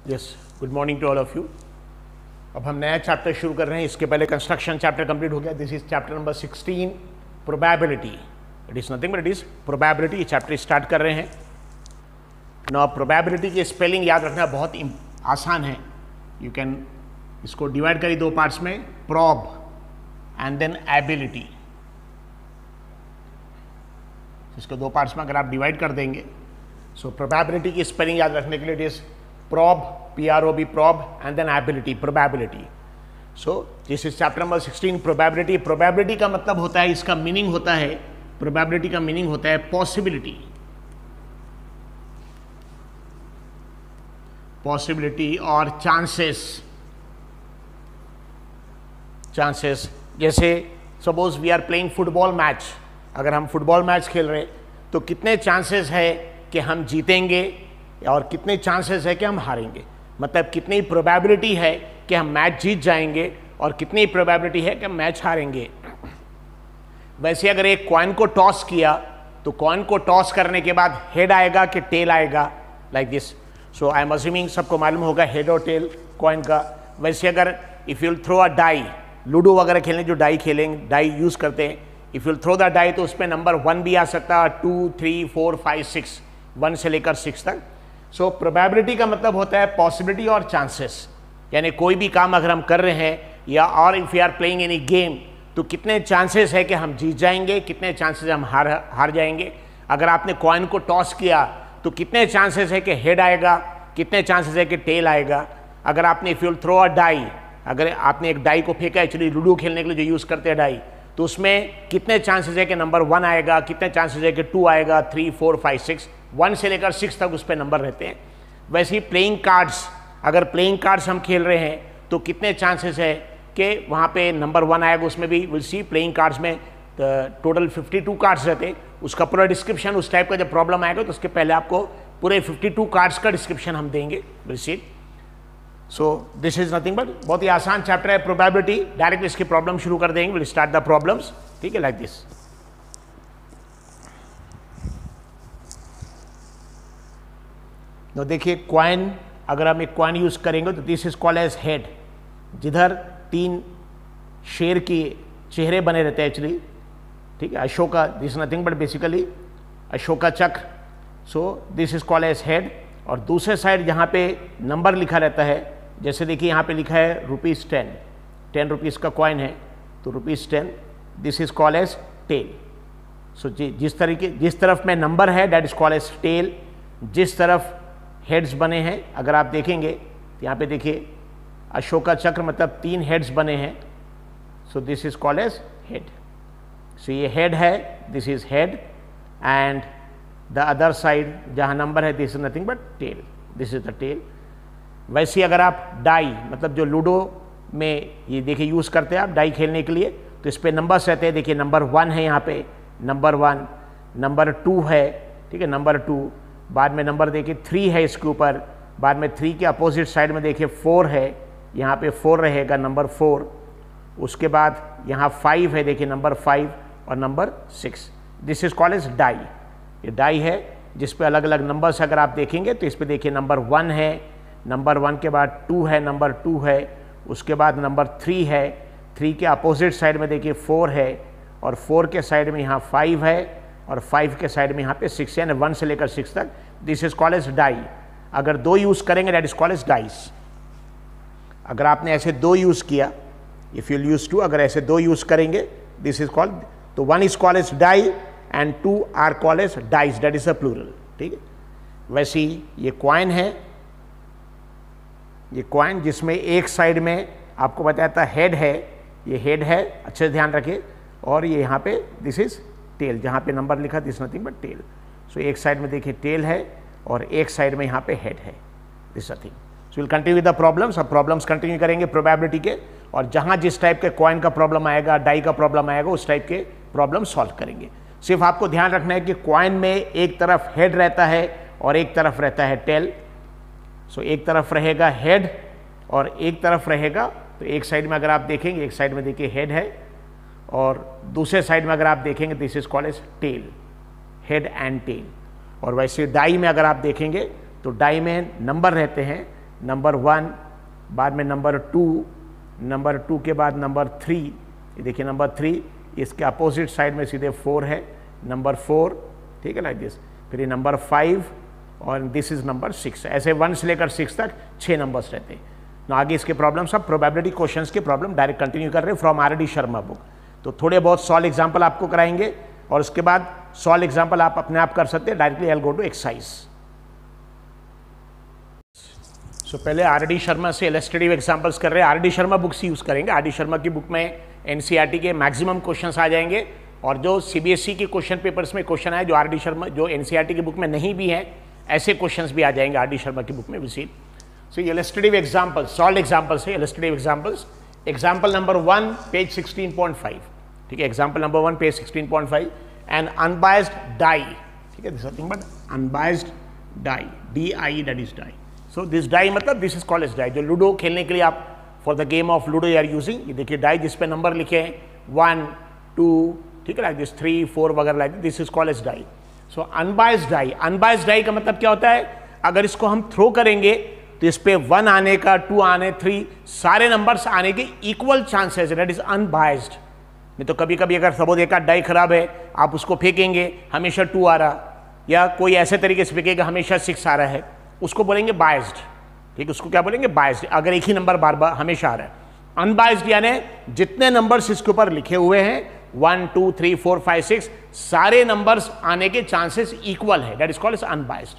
Yes, good morning to all of you. अब हम नया चैप्टर शुरू कर रहे हैं। इसके पहले कंस्ट्रक्शन चैप्टर कंप्लीट हो गया। This is chapter number 16, probability. It is nothing but it is probability. ये चैप्टर स्टार्ट कर रहे हैं। नाउ प्रोबेबिलिटी की स्पेलिंग याद रखना बहुत आसान है। यू कैन इसको डिवाइड करिए दो पार्ट्स में, प्रॉब एंड देन एबिलिटी। इसको दो पार्ट्स में अगर आप डिवाइड कर देंगे, सो प्रोबेबिलिटी की स्पेलिंग याद रखने के लिए it is prob, prob, prob, and then ability, probability. So this is chapter number 16, probability. Probability का मतलब होता है, इसका मीनिंग होता है, probability का मीनिंग होता है possibility, possibility और chances। जैसे suppose we are playing football match, अगर हम फुटबॉल मैच खेल रहे हैं तो कितने चांसेस है कि हम जीतेंगे और कितने चांसेस है कि हम हारेंगे। मतलब कितनी प्रोबेबिलिटी है कि हम मैच जीत जाएंगे और कितनी प्रोबेबिलिटी है कि हम मैच हारेंगे। वैसे अगर एक कॉइन को टॉस किया तो कॉइन को टॉस करने के बाद हेड आएगा कि टेल आएगा, like this. So I am assuming सबको मालूम होगा हेड और टेल कॉइन का। वैसे अगर if you throw a die, ludo वगैरह खेलने जो डाई खेलेंगे, डाई यूज़ करते हैं, if you throw the die तो उसमें नंबर 1 भी आ सकता है, 2, 3, 4, 5, 6, 1 से लेकर 6 तक। सो प्रोबेबिलिटी का मतलब होता है पॉसिबिलिटी और चांसेस। यानी कोई भी काम अगर हम कर रहे हैं या और if you are playing any game तो कितने चांसेस है कि हम जीत जाएंगे, कितने चांसेस हम हार जाएंगे। अगर आपने कॉइन को टॉस किया तो कितने चांसेस है कि हेड आएगा, कितने चांसेस है कि टेल आएगा। अगर आपने if you throw a die, अगर आपने एक डाई को फेंका, एक्चुअली लूडो खेलने के लिए जो यूज़ करते हैं डाई, तो उसमें कितने चांसेस है कि नंबर 1 आएगा, कितने चांसेस है कि 2 आएगा, 3, 4, 5, 6, 1 से लेकर 6 तक उस पर नंबर रहते हैं। वैसे ही प्लेइंग कार्ड्स, अगर प्लेइंग कार्ड्स हम खेल रहे हैं तो कितने चांसेस है कि वहाँ पे नंबर 1 आएगा। उसमें भी विल सी प्लेइंग कार्ड्स में टोटल 52 कार्ड्स रहते हैं। उसका पूरा डिस्क्रिप्शन, उस टाइप का जब प्रॉब्लम आएगा तो उसके पहले आपको पूरे 52 कार्ड्स का डिस्क्रिप्शन हम देंगे, will see. So this is nothing but बहुत ही आसान चैप्टर है प्रोबेबिलिटी। डायरेक्ट इसकी प्रॉब्लम शुरू कर देंगे, विल स्टार्ट द प्रॉब्लम्स। ठीक है, लाइक दिस। तो देखिए कॉइन, अगर हम एक कॉइन यूज करेंगे तो this is called as head, जिधर 3 शेर के चेहरे बने रहते हैं एक्चुअली। ठीक है, Ashoka, this nothing but basically Ashoka Chakra. So this is called as head. और दूसरे साइड जहाँ पे नंबर लिखा रहता है, जैसे देखिए यहाँ पे लिखा है ₹10, 10 रुपीज़ का कॉइन है तो ₹10, this is called as tail. So जिस तरफ में नंबर है that is called as tail. जिस तरफ हेड्स बने हैं, अगर आप देखेंगे तो यहाँ पे देखिए अशोका चक्र, मतलब 3 हेड्स बने हैं। So this is called as head. So ये हेड है, this is head, and the other side जहाँ नंबर है this is nothing but tail, this is the tail. वैसे अगर आप डाई, मतलब जो लूडो में ये देखिए यूज़ करते हैं आप डाई खेलने के लिए, तो इस पर नंबर्स रहते हैं। देखिए नंबर 1 है यहाँ पे, नंबर 1, नंबर 2 है, ठीक है, नंबर 2, बाद में नंबर देखिए 3 है इसके ऊपर, बाद में 3 के अपोजिट साइड में देखिए 4 है, यहाँ पे 4 रहेगा, नंबर 4। उसके बाद यहाँ 5 है, देखिए नंबर 5 और number 6। This is called as die. ये डाई है जिस पे अलग अलग नंबर्स अगर आप देखेंगे तो इस पे देखिए नंबर 1 है, नंबर 1 के बाद 2 है, नंबर 2 है, उसके बाद नंबर 3 है, 3 के अपोजिट साइड में देखिए 4 है, और 4 के साइड में यहाँ 5 है, और 5 के साइड में यहाँ पे 6 है, 1 से लेकर 6 तक। This is called as die. अगर 2 यूज़ करेंगे that is called as dice. अगर आपने ऐसे 2 यूज़ किया, इफ़ यू यूज 2, अगर ऐसे 2 यूज़ करेंगे दिस इज कॉल्ड, तो 1 is called as die and 2 are called as dice, that is a plural. ठीक है, वैसे ही ये कॉइन है, ये कॉइन जिसमें एक साइड में आपको बताया था हेड है, ये हेड है, अच्छे से ध्यान रखिए। और ये यहाँ पे दिस इज टेल, जहाँ पे नंबर लिखा दिस नथिंग बट टेल। सो एक साइड में देखिए टेल है और एक साइड में यहाँ पे हेड है, this nothing. So will continue with the problems. अब प्रॉब्लम्स कंटिन्यू करेंगे प्रोबेबिलिटी के, और जहाँ जिस टाइप के कॉइन का प्रॉब्लम आएगा, डाई का प्रॉब्लम आएगा, उस टाइप के प्रॉब्लम सॉल्व करेंगे। सिर्फ आपको ध्यान रखना है कि कॉइन में एक तरफ हेड रहता है और एक तरफ रहता है टेल। सो एक तरफ रहेगा हेड और एक तरफ रहेगा, तो एक साइड में अगर आप देखेंगे, एक साइड में देखिए हेड है और दूसरे साइड में अगर आप देखेंगे this is called as tail, head and tail. और वैसे डाई में अगर आप देखेंगे तो डाई में नंबर रहते हैं, नंबर 1, बाद में नंबर 2, नंबर 2 के बाद नंबर 3, ये देखिए नंबर 3, इसके अपोजिट साइड में सीधे 4 है, नंबर 4, ठीक है, लाइक दिस। फिर ये नंबर 5 और दिस इज नंबर 6। ऐसे 1 से लेकर 6 तक 6 नंबर्स रहते हैं ना। आगे इसके प्रॉब्लम सब प्रोबेबिलिटी क्वेश्चंस के प्रॉब्लम डायरेक्ट कंटिन्यू कर रहे हैं from R D Sharma book. तो थोड़े बहुत सॉल्व एग्जाम्पल आपको कराएंगे और उसके बाद सॉल्व एग्जाम्पल आप अपने आप कर सकते हैं। Directly I will go to exercise. So पहले आर डी शर्मा से इलस्ट्रेटिव एग्जाम्पल्स कर रहे हैं। आर डी शर्मा बुक से यूज करेंगे। आर डी शर्मा की बुक में एनसीईआरटी के मैक्सिमम क्वेश्चंस आ जाएंगे और जो सीबीएसई के क्वेश्चन पेपर्स में क्वेश्चन आए जो आर डी शर्मा जो एनसीईआरटी की बुक में नहीं भी है, ऐसे क्वेश्चंस भी आ जाएंगे आर डी शर्मा की बुक में visit. So illustrative examples, solve examples है illustrative examples. Example number 1 page 16.5, ठीक है। Example number 1 page 16.5, an unbiased die, ठीक है, this nothing but unbiased die, DIE, that is die. So this die मतलब this is called as die. जो ludo खेलने के लिए आप for the game of ludo you are using, ये देखिए डाई जिस पे नंबर लिखे हैं 1, 2, ठीक है, लाइक दिस 3, 4 वगैरह like this is called as die. So unbiased die, unbiased die का मतलब क्या होता है, अगर इसको हम थ्रो करेंगे तो इस पे 1 आने का, 2 आने, 3 सारे नंबर्स आने के equal chances, that is unbiased. नहीं तो कभी कभी अगर सपोज एक डाई खराब है, आप उसको फेंकेंगे हमेशा 2 आ रहा, या कोई ऐसे तरीके से फेंकेगा हमेशा 6 आ रहा है, उसको बोलेंगे बायस्ड, ठीक है, उसको क्या बोलेंगे बायस्ड, अगर एक ही नंबर बार बार हमेशा आ रहा है। अनबायस्ड यानी जितने नंबर्स इसके ऊपर लिखे हुए हैं 1, 2, 3, 4, 5, 6 सारे नंबर्स आने के चांसेस इक्वल है, that is called as unbiased.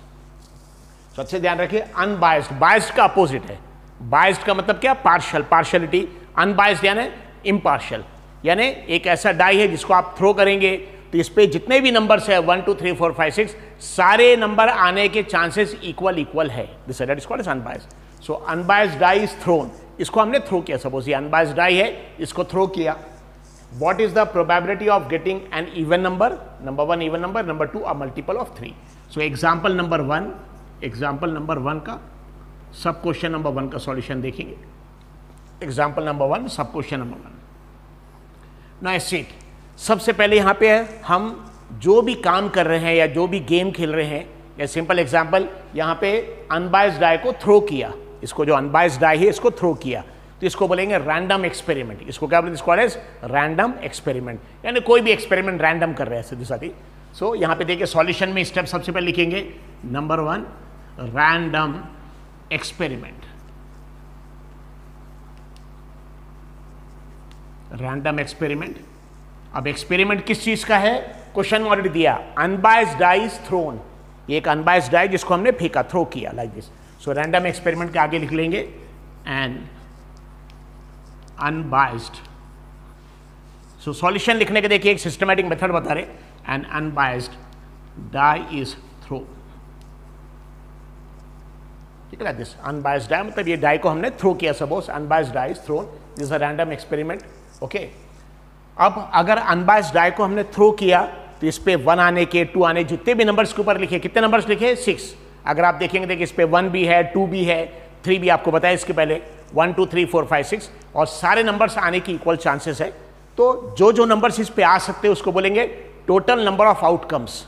तो अच्छे ध्यान रखिए, अनबायस्ड, बायस्ड का अपोजिट है। बायस्ड का मतलब क्या, पार्शियल, पार्शियलिटी। अनबायस्ड यानी इम्पार्शियल, यानी एक ऐसा डाई है जिसको आप थ्रो करेंगे तो इस पे जितने भी नंबर्स है 1, 2, 3, 4, 5, 6 सारे नंबर आने के चांसेस इक्वल है, this that is called as unbiased. So unbiased die is thrown, इसको हमने थ्रो किया, सपोज ये अनबायस्ड डाई है, इसको थ्रो किया। What is the probability of getting an even number? Number 1 even number, number 2 a multiple of 3. So example number 1 का sub question number 1 का solution देखेंगे। Example number 1 sub question number 1। Now seat, सबसे पहले यहाँ पे हम जो भी काम कर रहे हैं या जो भी गेम खेल रहे हैं, या सिंपल एग्जाम्पल यहाँ पे अनबायस्ड डाई को थ्रो किया, इसको जो अनबायस्ड डाई है इसको थ्रो किया, तो इसको बोलेंगे रैंडम एक्सपेरिमेंट। इसको क्या बोलेंगे, इसको एज रैंडम एक्सपेरिमेंट, यानी कोई भी एक्सपेरिमेंट रैंडम कर रहे हैं सीधे साथी। सो यहाँ पे देखिए सॉल्यूशन में स्टेप सबसे पहले लिखेंगे number 1 random experiment. Random experiment, अब एक्सपेरिमेंट किस चीज का है, क्वेश्चन में ऑलरेडी दिया, अनबायस्ड डाई इज थ्रोन, ये एक अनबायस्ड डाई जिसको हमने फेंका, थ्रो किया like this. So random experiment के आगे लिख लेंगे एंड अनबायस्ड। सो सॉल्यूशन लिखने के देखिए एक सिस्टमैटिक मेथड बता रहे, an unbiased die is throw, ठीक है, दिस अनबायस्ड डाई मतलब ये डाई को हमने थ्रो किया, suppose unbiased die is thrown, this a random experiment, okay. अब अगर अनबायस्ड डाई को हमने थ्रो किया तो इस पे 1 आने के, 2 आने, जितने भी नंबर्स के ऊपर लिखे, कितने नंबर्स लिखे 6। अगर आप देखेंगे देखिए इस पे 1 भी है, 2 भी है, 3 भी, आपको बताया इसके पहले 1, 2, 3, 4, 5, 6 और सारे नंबर्स आने की इक्वल चांसेस है। तो जो नंबर्स इस पे आ सकते हैं उसको बोलेंगे टोटल नंबर ऑफ आउटकम्स।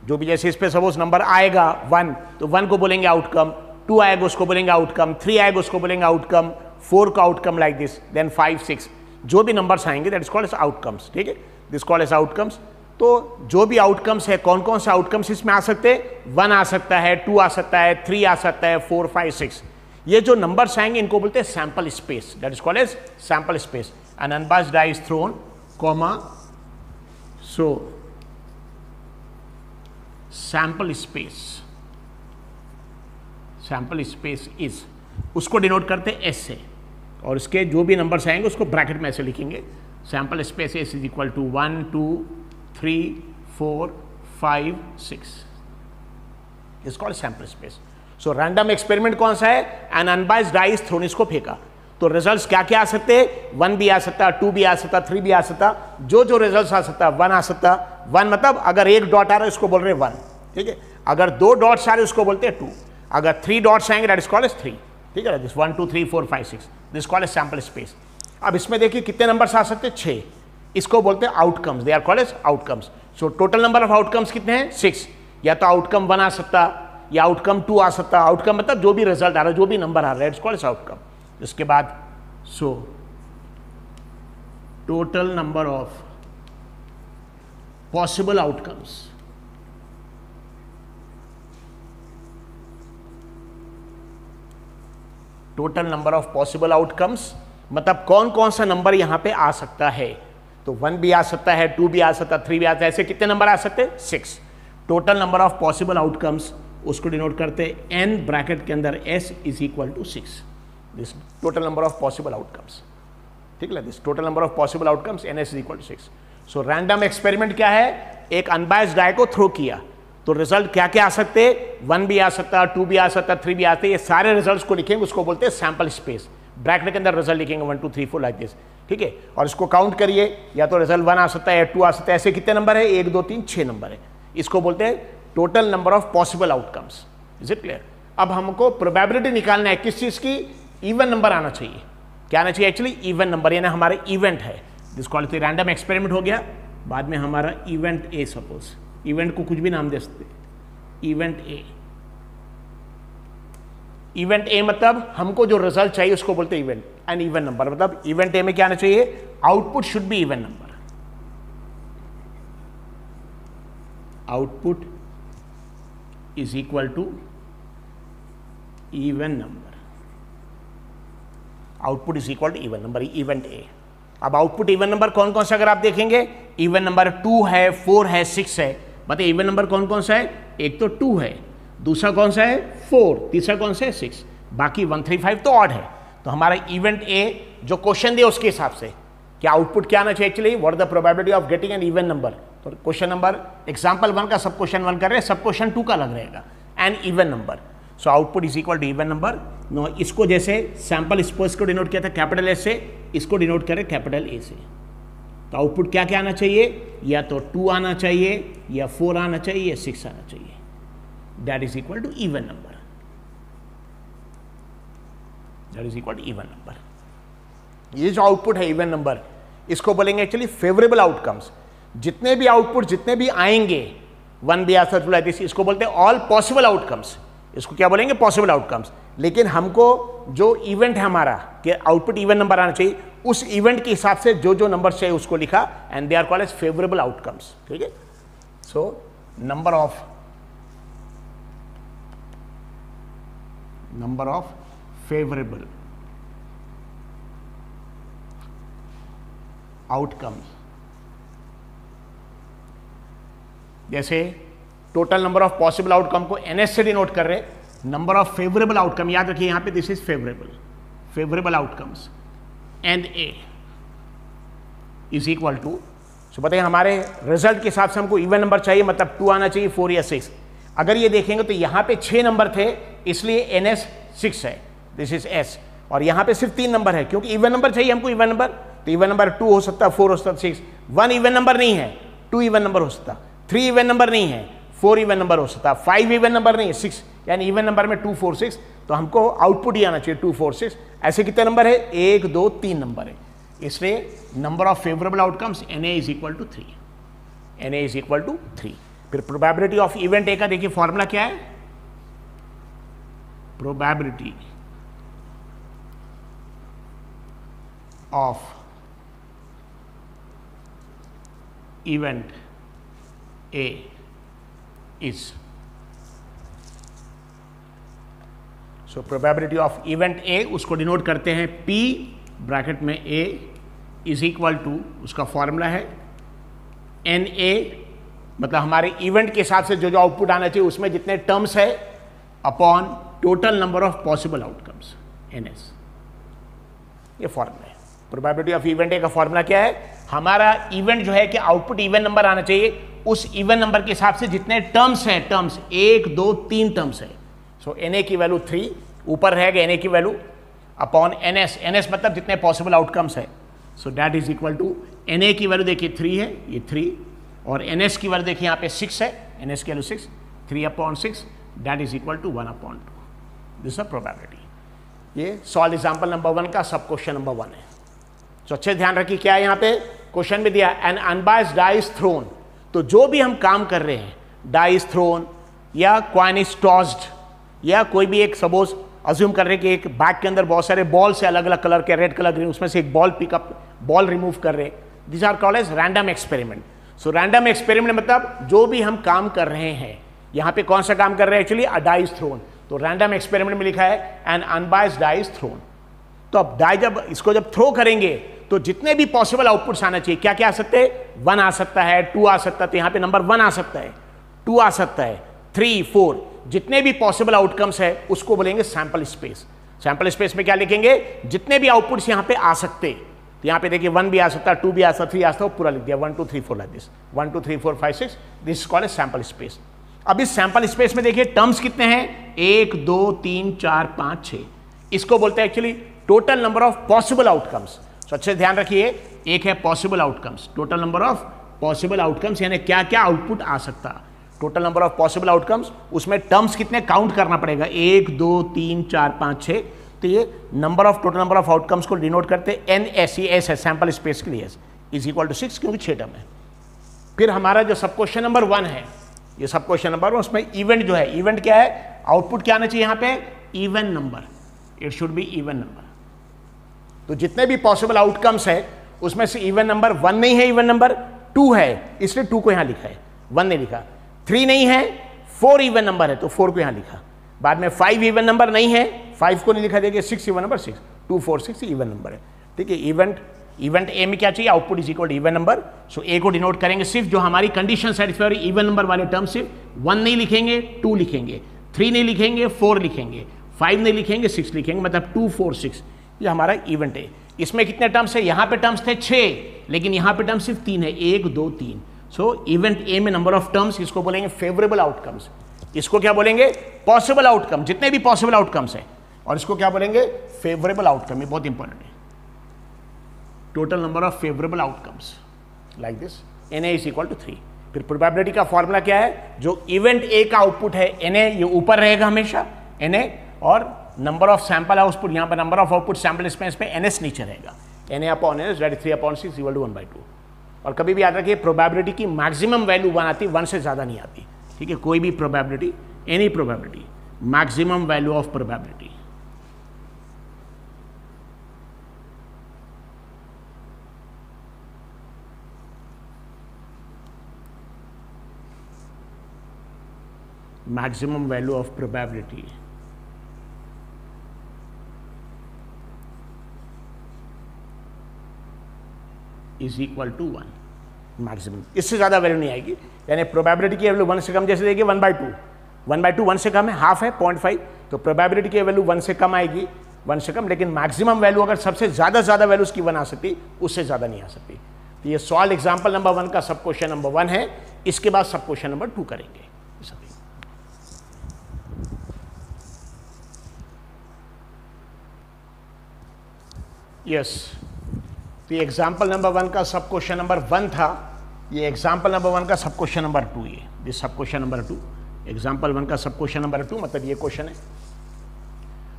जो भी जैसे इस पे सपोज नंबर आएगा 1 तो 1 को बोलेंगे आउटकम, 2 आएगा उसको बोलेंगे आउटकम, 3 आएगा उसको बोलेंगे आउटकम, 4 का आउटकम लाइक दिस, देन 5, 6 जो भी नंबर्स आएंगे that is called as outcomes, ठीक है, दिस कॉल्ड एज आउटकम्स। तो जो भी आउटकम्स है, कौन कौन से आउटकम्स इसमें आ सकते हैं, 1 आ सकता है, 2 आ सकता है, 3 आ सकता है, 4, 5, 6 ये जो नंबर्स आएंगे इनको बोलते हैं sample space, that is called as sample space. An unbiased die is thrown, comma, so sample space is, उसको डिनोट करते हैं एस से, और इसके जो भी नंबर्स आएंगे उसको ब्रैकेट में ऐसे लिखेंगे, sample space S is equal to 1, 2, 3, 4, 5, 6 is called sample space. So random experiment कौन सा है, an unbiased die is thrown, इसको फेंका तो रिजल्ट्स क्या क्या आ सकते हैं, 1 भी आ सकता, 2 भी आ सकता, 3 भी आ सकता, जो रिजल्ट्स आ सकता, 1 आ सकता, 1 मतलब अगर एक डॉट आ रहा है उसको बोल रहे हैं 1, ठीक है, अगर 2 डॉट्स आ रहे उसको बोलते हैं 2, अगर 3 डॉट्स आएंगे दैट इज कॉल्ड एज 3, ठीक है, this 1, 2, 3, 4, 5, 6 this called as sample space. अब इसमें देखिए कितने नंबर्स आ सकते हैं, 6, इसको बोलते हैं outcomes, they are called as outcomes. So total number of outcomes कितने हैं, 6, या तो आउटकम 1 आ सकता, या आउटकम 2 आ सकता है। आउटकम मतलब जो भी रिजल्ट आ रहा है, जो भी नंबर आ रहा है, इट्स कॉल्ड आउटकम। इसके बाद सो total number of possible outcomes, total number of possible outcomes मतलब कौन कौन सा नंबर यहां पे आ सकता है। तो 1 भी आ सकता है, 2 भी आ सकता है, 3 भी आ सकता है। ऐसे कितने नंबर आ सकते हैं? 6। Total number of possible outcomes उसको डिनोट करते हैं n ब्रैकेट के अंदर s is equal to 6। This total number of possible outcomes, ठीक है। This total number of possible outcomes n s is equal to 6। So random experiment क्या है? एक अनबायस्ड डाई को थ्रो किया तो रिजल्ट क्या क्या आ सकते हैं? 1 भी आ सकता है, 2 भी आ सकता है, 3 भी आते हैं। ये सारे रिजल्ट्स को लिखेंगे, उसको बोलते हैं सैंपल स्पेस। ब्रैकेट के अंदर रिजल्ट लिखेंगे 1 2 3 4 लाइक दिस, ठीक है। और इसको काउंट करिए, या तो रिजल्ट 1 आ सकता है या 2 आ सकता है। ऐसे कितने नंबर है? 1 2 3 6 नंबर है। इसको बोलते हैं total number of possible outcomes. Is it clear? अब हमको प्रोबेबिलिटी निकालना है किस चीज की? इवन नंबर आना चाहिए। क्या आना चाहिए? एक्चुअली इवन नंबर, यानी हमारे इवेंट है जिसको रैंडम एक्सपेरिमेंट हो गया, बाद में हमारा इवेंट ए। सपोज इवेंट को कुछ भी नाम दे सकते, इवेंट ए। इवेंट ए मतलब हमको जो रिजल्ट चाहिए उसको बोलते हैं इवेंट। एंड इवन नंबर मतलब इवेंट ए में क्या आना चाहिए? Output should be even number. Output is equal to even number. Output is equal to even number, event A. अब आउटपुट इवन नंबर कौन कौन सा अगर आप देखेंगे, इवन नंबर 2 है, 4 है, 6 है। मतलब इवन नंबर कौन कौन सा है? एक तो 2 है, दूसरा कौन सा है? 4, तीसरा कौन सा है? 6। बाकी 1 3 5 तो ऑड है। तो हमारा इवेंट ए जो क्वेश्चन दिया उसके हिसाब से क्या आउटपुट क्या आना चाहिए? Actually what the probability of getting an even number. तो क्वेश्चन नंबर एग्जांपल 1 का सब क्वेश्चन 1 कर रहे हैं, सब क्वेश्चन 2 का लग रहेगा, an even number. So output is equal to even number. No, इसको जैसे सैंपल स्पेस को डिनोट किया था कैपिटल एस से, इसको डिनोट करें कैपिटल ए से। तो आउटपुट क्या क्या आना चाहिए? या तो 2 आना चाहिए, या 4 आना चाहिए, या 6 आना चाहिए। That is equal to even number. That is equal to even number. ये जो आउटपुट है इवन नंबर, इसको बोलेंगे एक्चुअली फेवरेबल आउटकम्स। जितने भी आउटपुट जितने भी आएंगे, 1 भी आ सकता है, इसको बोलते हैं ऑल पॉसिबल आउटकम्स। इसको क्या बोलेंगे? Possible outcomes. लेकिन हमको जो इवेंट है हमारा कि आउटपुट इवन नंबर आना चाहिए, उस इवेंट के हिसाब से जो जो नंबर चाहिए उसको लिखा, and they are called as favourable outcomes, ठीक है। So number of favourable outcomes, जैसे total number of possible outcome को NS से डिनोट कर रहे, नंबर ऑफ फेवरेबल आउटकम, याद रखिए यहां पे this is favourable outcomes, and A is equal to. So बताइए हमारे रिजल्ट के हिसाब से हमको इवन नंबर चाहिए, मतलब 2 आना चाहिए, 4 या 6। अगर ये देखेंगे तो यहां पे 6 नंबर थे, इसलिए NS 6 है, दिस इज S। और यहां पे सिर्फ 3 नंबर है, क्योंकि इवन नंबर चाहिए हमको, इवन नंबर। तो इवन नंबर 2 हो सकता है, 4 हो सकता है, 6। 1 इवन नंबर नहीं है, 2 इवन नंबर हो सकता, 3 इवन नंबर नहीं है, 4 इवन नंबर हो सकता, 5 इवन नंबर नहीं है, 6। यानी इवन नंबर में 2 4 6। तो हमको आउटपुट ही आना चाहिए 2 4 6। ऐसे कितने नंबर है? 1 2 3 नंबर है। इसलिए number of favourable outcomes NA is equal to 3। NA is equal to 3। फिर प्रोबेबिलिटी ऑफ इवेंट ए का देखिए फॉर्मूला क्या है? Probability of event A is, so probability of event ए उसको डिनोट करते हैं P ब्रैकेट में A इज इक्वल टू, उसका फॉर्मूला है NA, मतलब हमारे इवेंट के हिसाब से जो जो आउटपुट आना चाहिए उसमें जितने टर्म्स है, upon total number of possible outcomes, NS। ये फॉर्मूला है। प्रोबेबिलिटी ऑफ इवेंट ए का फॉर्मूला क्या है? हमारा इवेंट जो है कि आउटपुट इवन नंबर आना चाहिए, उस इवन नंबर के हिसाब से जितने टर्म्स हैं, टर्म्स 1 2 3 टर्म्स है। सो NA की वैल्यू 3 ऊपर रहेगा, NA की वैल्यू अपॉन NS मतलब जितने पॉसिबल आउटकम्स है। So that is equal to, NA की वैल्यू देखिए 3 है, ये 3, और NS की वैल्यू देखिए यहाँ पे 6 है, NS की value 6, 3/6, that is equal to 1/2। This is probability. ये सॉल्व एग्जाम्पल नंबर 1 का सब क्वेश्चन नंबर 1 है। तो अच्छे ध्यान रखिए क्या है यहाँ पे क्वेश्चन में दिया, an unbiased die is thrown. तो जो भी हम काम कर रहे हैं, डाई इज थ्रोन, या कॉइन इज टॉस्ड, या कोई भी एक सपोज अज्यूम कर रहे कि एक बैग के अंदर बहुत सारे बॉल से अलग अलग कलर के, रेड कलर ग्रीन, उसमें से एक बॉल पिकअप, बॉल रिमूव कर रहे, this are called as random experiment. So random experiment मतलब जो भी हम काम कर रहे हैं, यहां पे कौन सा काम कर रहे हैं, actually a die is thrown, तो रैंडम एक्सपेरिमेंट में लिखा है an unbiased die is thrown. तो अब डाई जब इसको जब थ्रो करेंगे तो जितने भी पॉसिबल आउटपुट्स आना चाहिए, क्या क्या आ सकते हैं, 1 आ सकता है, 2 आ सकता है, तो यहां पे नंबर 1 आ सकता है, 2 आ सकता है, 3, 4, जितने भी पॉसिबल आउटकम्स है उसको बोलेंगे सैंपल स्पेस। सैंपल स्पेस में क्या लिखेंगे, जितने भी आउटपुट्स यहां पे आ सकते, तो यहां पे देखिए 1 भी आ सकता है, 2 भी आ सकता है, 3 आ सकता है, पूरा लिख दिया 1 2 3 4 like this, 1 2 3 4 5 6, this is called as sample space. अब इस सैंपल स्पेस में देखिए टर्म्स कितने हैं, 1 2 3 4 5 6, इसको बोलते हैं actually total number of possible outcomes. तो अच्छे ध्यान रखिए, एक है possible outcomes, total number of possible outcomes, यानी क्या क्या आउटपुट आ सकता, total number of possible outcomes, उसमें टर्म्स कितने काउंट करना पड़ेगा, 1 2 3 4 5 6, तो ये number of total number of outcomes को डिनोट करते हैं NSES है, सैंपल स्पेस के लिए इज इक्वल टू 6, क्योंकि 6 टर्म है। फिर हमारा जो सब क्वेश्चन नंबर 1 है, ये सब क्वेश्चन नंबर 1, उसमें इवेंट जो है, इवेंट क्या है, आउटपुट क्या आना चाहिए यहाँ पे, even number, it should be even number. तो जितने भी पॉसिबल आउटकम्स है उसमें से इवन नंबर 1 नहीं है, इवन नंबर 2 है, इसलिए 2 को यहां लिखा है, 1 नहीं लिखा, 3 नहीं है, 4 इवन नंबर है तो 4 को यहां लिखा, बाद में 5 इवन नंबर नहीं है, 5 को नहीं लिखा, देखिए 6 इवन नंबर, 6 2 4 6 इवन नंबर है, ठीक है। इवेंट ए में क्या चाहिए, output is equal to even number, so A को डिनोट करेंगे सिर्फ जो हमारी कंडीशन सेटिस्फाई इवन नंबर वाले टर्म, सिर्फ 1 नहीं लिखेंगे, 2 लिखेंगे, 3 नहीं लिखेंगे, 4 लिखेंगे, 5 नहीं लिखेंगे, 6 लिखेंगे, मतलब 2 4 6, ये हमारा इवेंट है। इसमें कितने टर्म्स है, यहां पे टर्म्स थे 6, लेकिन यहां पे टर्म्स सिर्फ 3 है, 1 2 3। सो इवेंट ए में नंबर ऑफ टर्म्स, इसको बोलेंगे फेवरेबल आउटकम्स, इसको क्या बोलेंगे, पॉसिबल आउटकम, जितने भी पॉसिबल आउटकम्स है, और इसको क्या बोलेंगे, फेवरेबल आउटकम, ये बहुत इंपॉर्टेंट है, total number of favourable outcomes like this, Na is equal to 3। फिर प्रोबेबिलिटी का फॉर्मूला क्या है, जो इवेंट ए का आउटपुट है Na, ये ऊपर रहेगा हमेशा Na, और नंबर ऑफ सैंपल आउटपुट, यहाँ पर number of output sample space पे NS नीचे रहेगा, Na upon NS that is 3/6 equal to 1/2। और कभी भी याद रखिए प्रोबेबिलिटी की मैक्सिमम वैल्यू 1 आती, 1 से ज़्यादा नहीं आती, ठीक है, कोई भी probability, any probability, maximum value of probability. maximum value of probability is equal to 1 maximum, इससे ज़्यादा वैल्यू नहीं आएगी, यानी प्रोबेबिलिटी की वैल्यू 1 से कम, जैसे देखिए 1/2, 1/2 1 से कम है, हाफ है 0.5, तो प्रोबेबिलिटी की वैल्यू 1 से कम आएगी, 1 से कम, लेकिन मैक्सिमम वैल्यू अगर सबसे ज़्यादा वैल्यू उसकी 1 आ सकती, उससे ज़्यादा नहीं आ सकती। तो ये सॉल्व एग्जाम्पल नंबर 1 का सब क्वेश्चन नंबर 1 है, इसके बाद सब क्वेश्चन नंबर 2 करेंगे। यस, तो ये एग्जाम्पल नंबर 1 का सब क्वेश्चन नंबर 1 था, ये एग्जाम्पल नंबर 1 का सब क्वेश्चन नंबर 2, ये दिस सब क्वेश्चन नंबर 2, एग्जाम्पल 1 का सब क्वेश्चन नंबर 2, मतलब ये क्वेश्चन है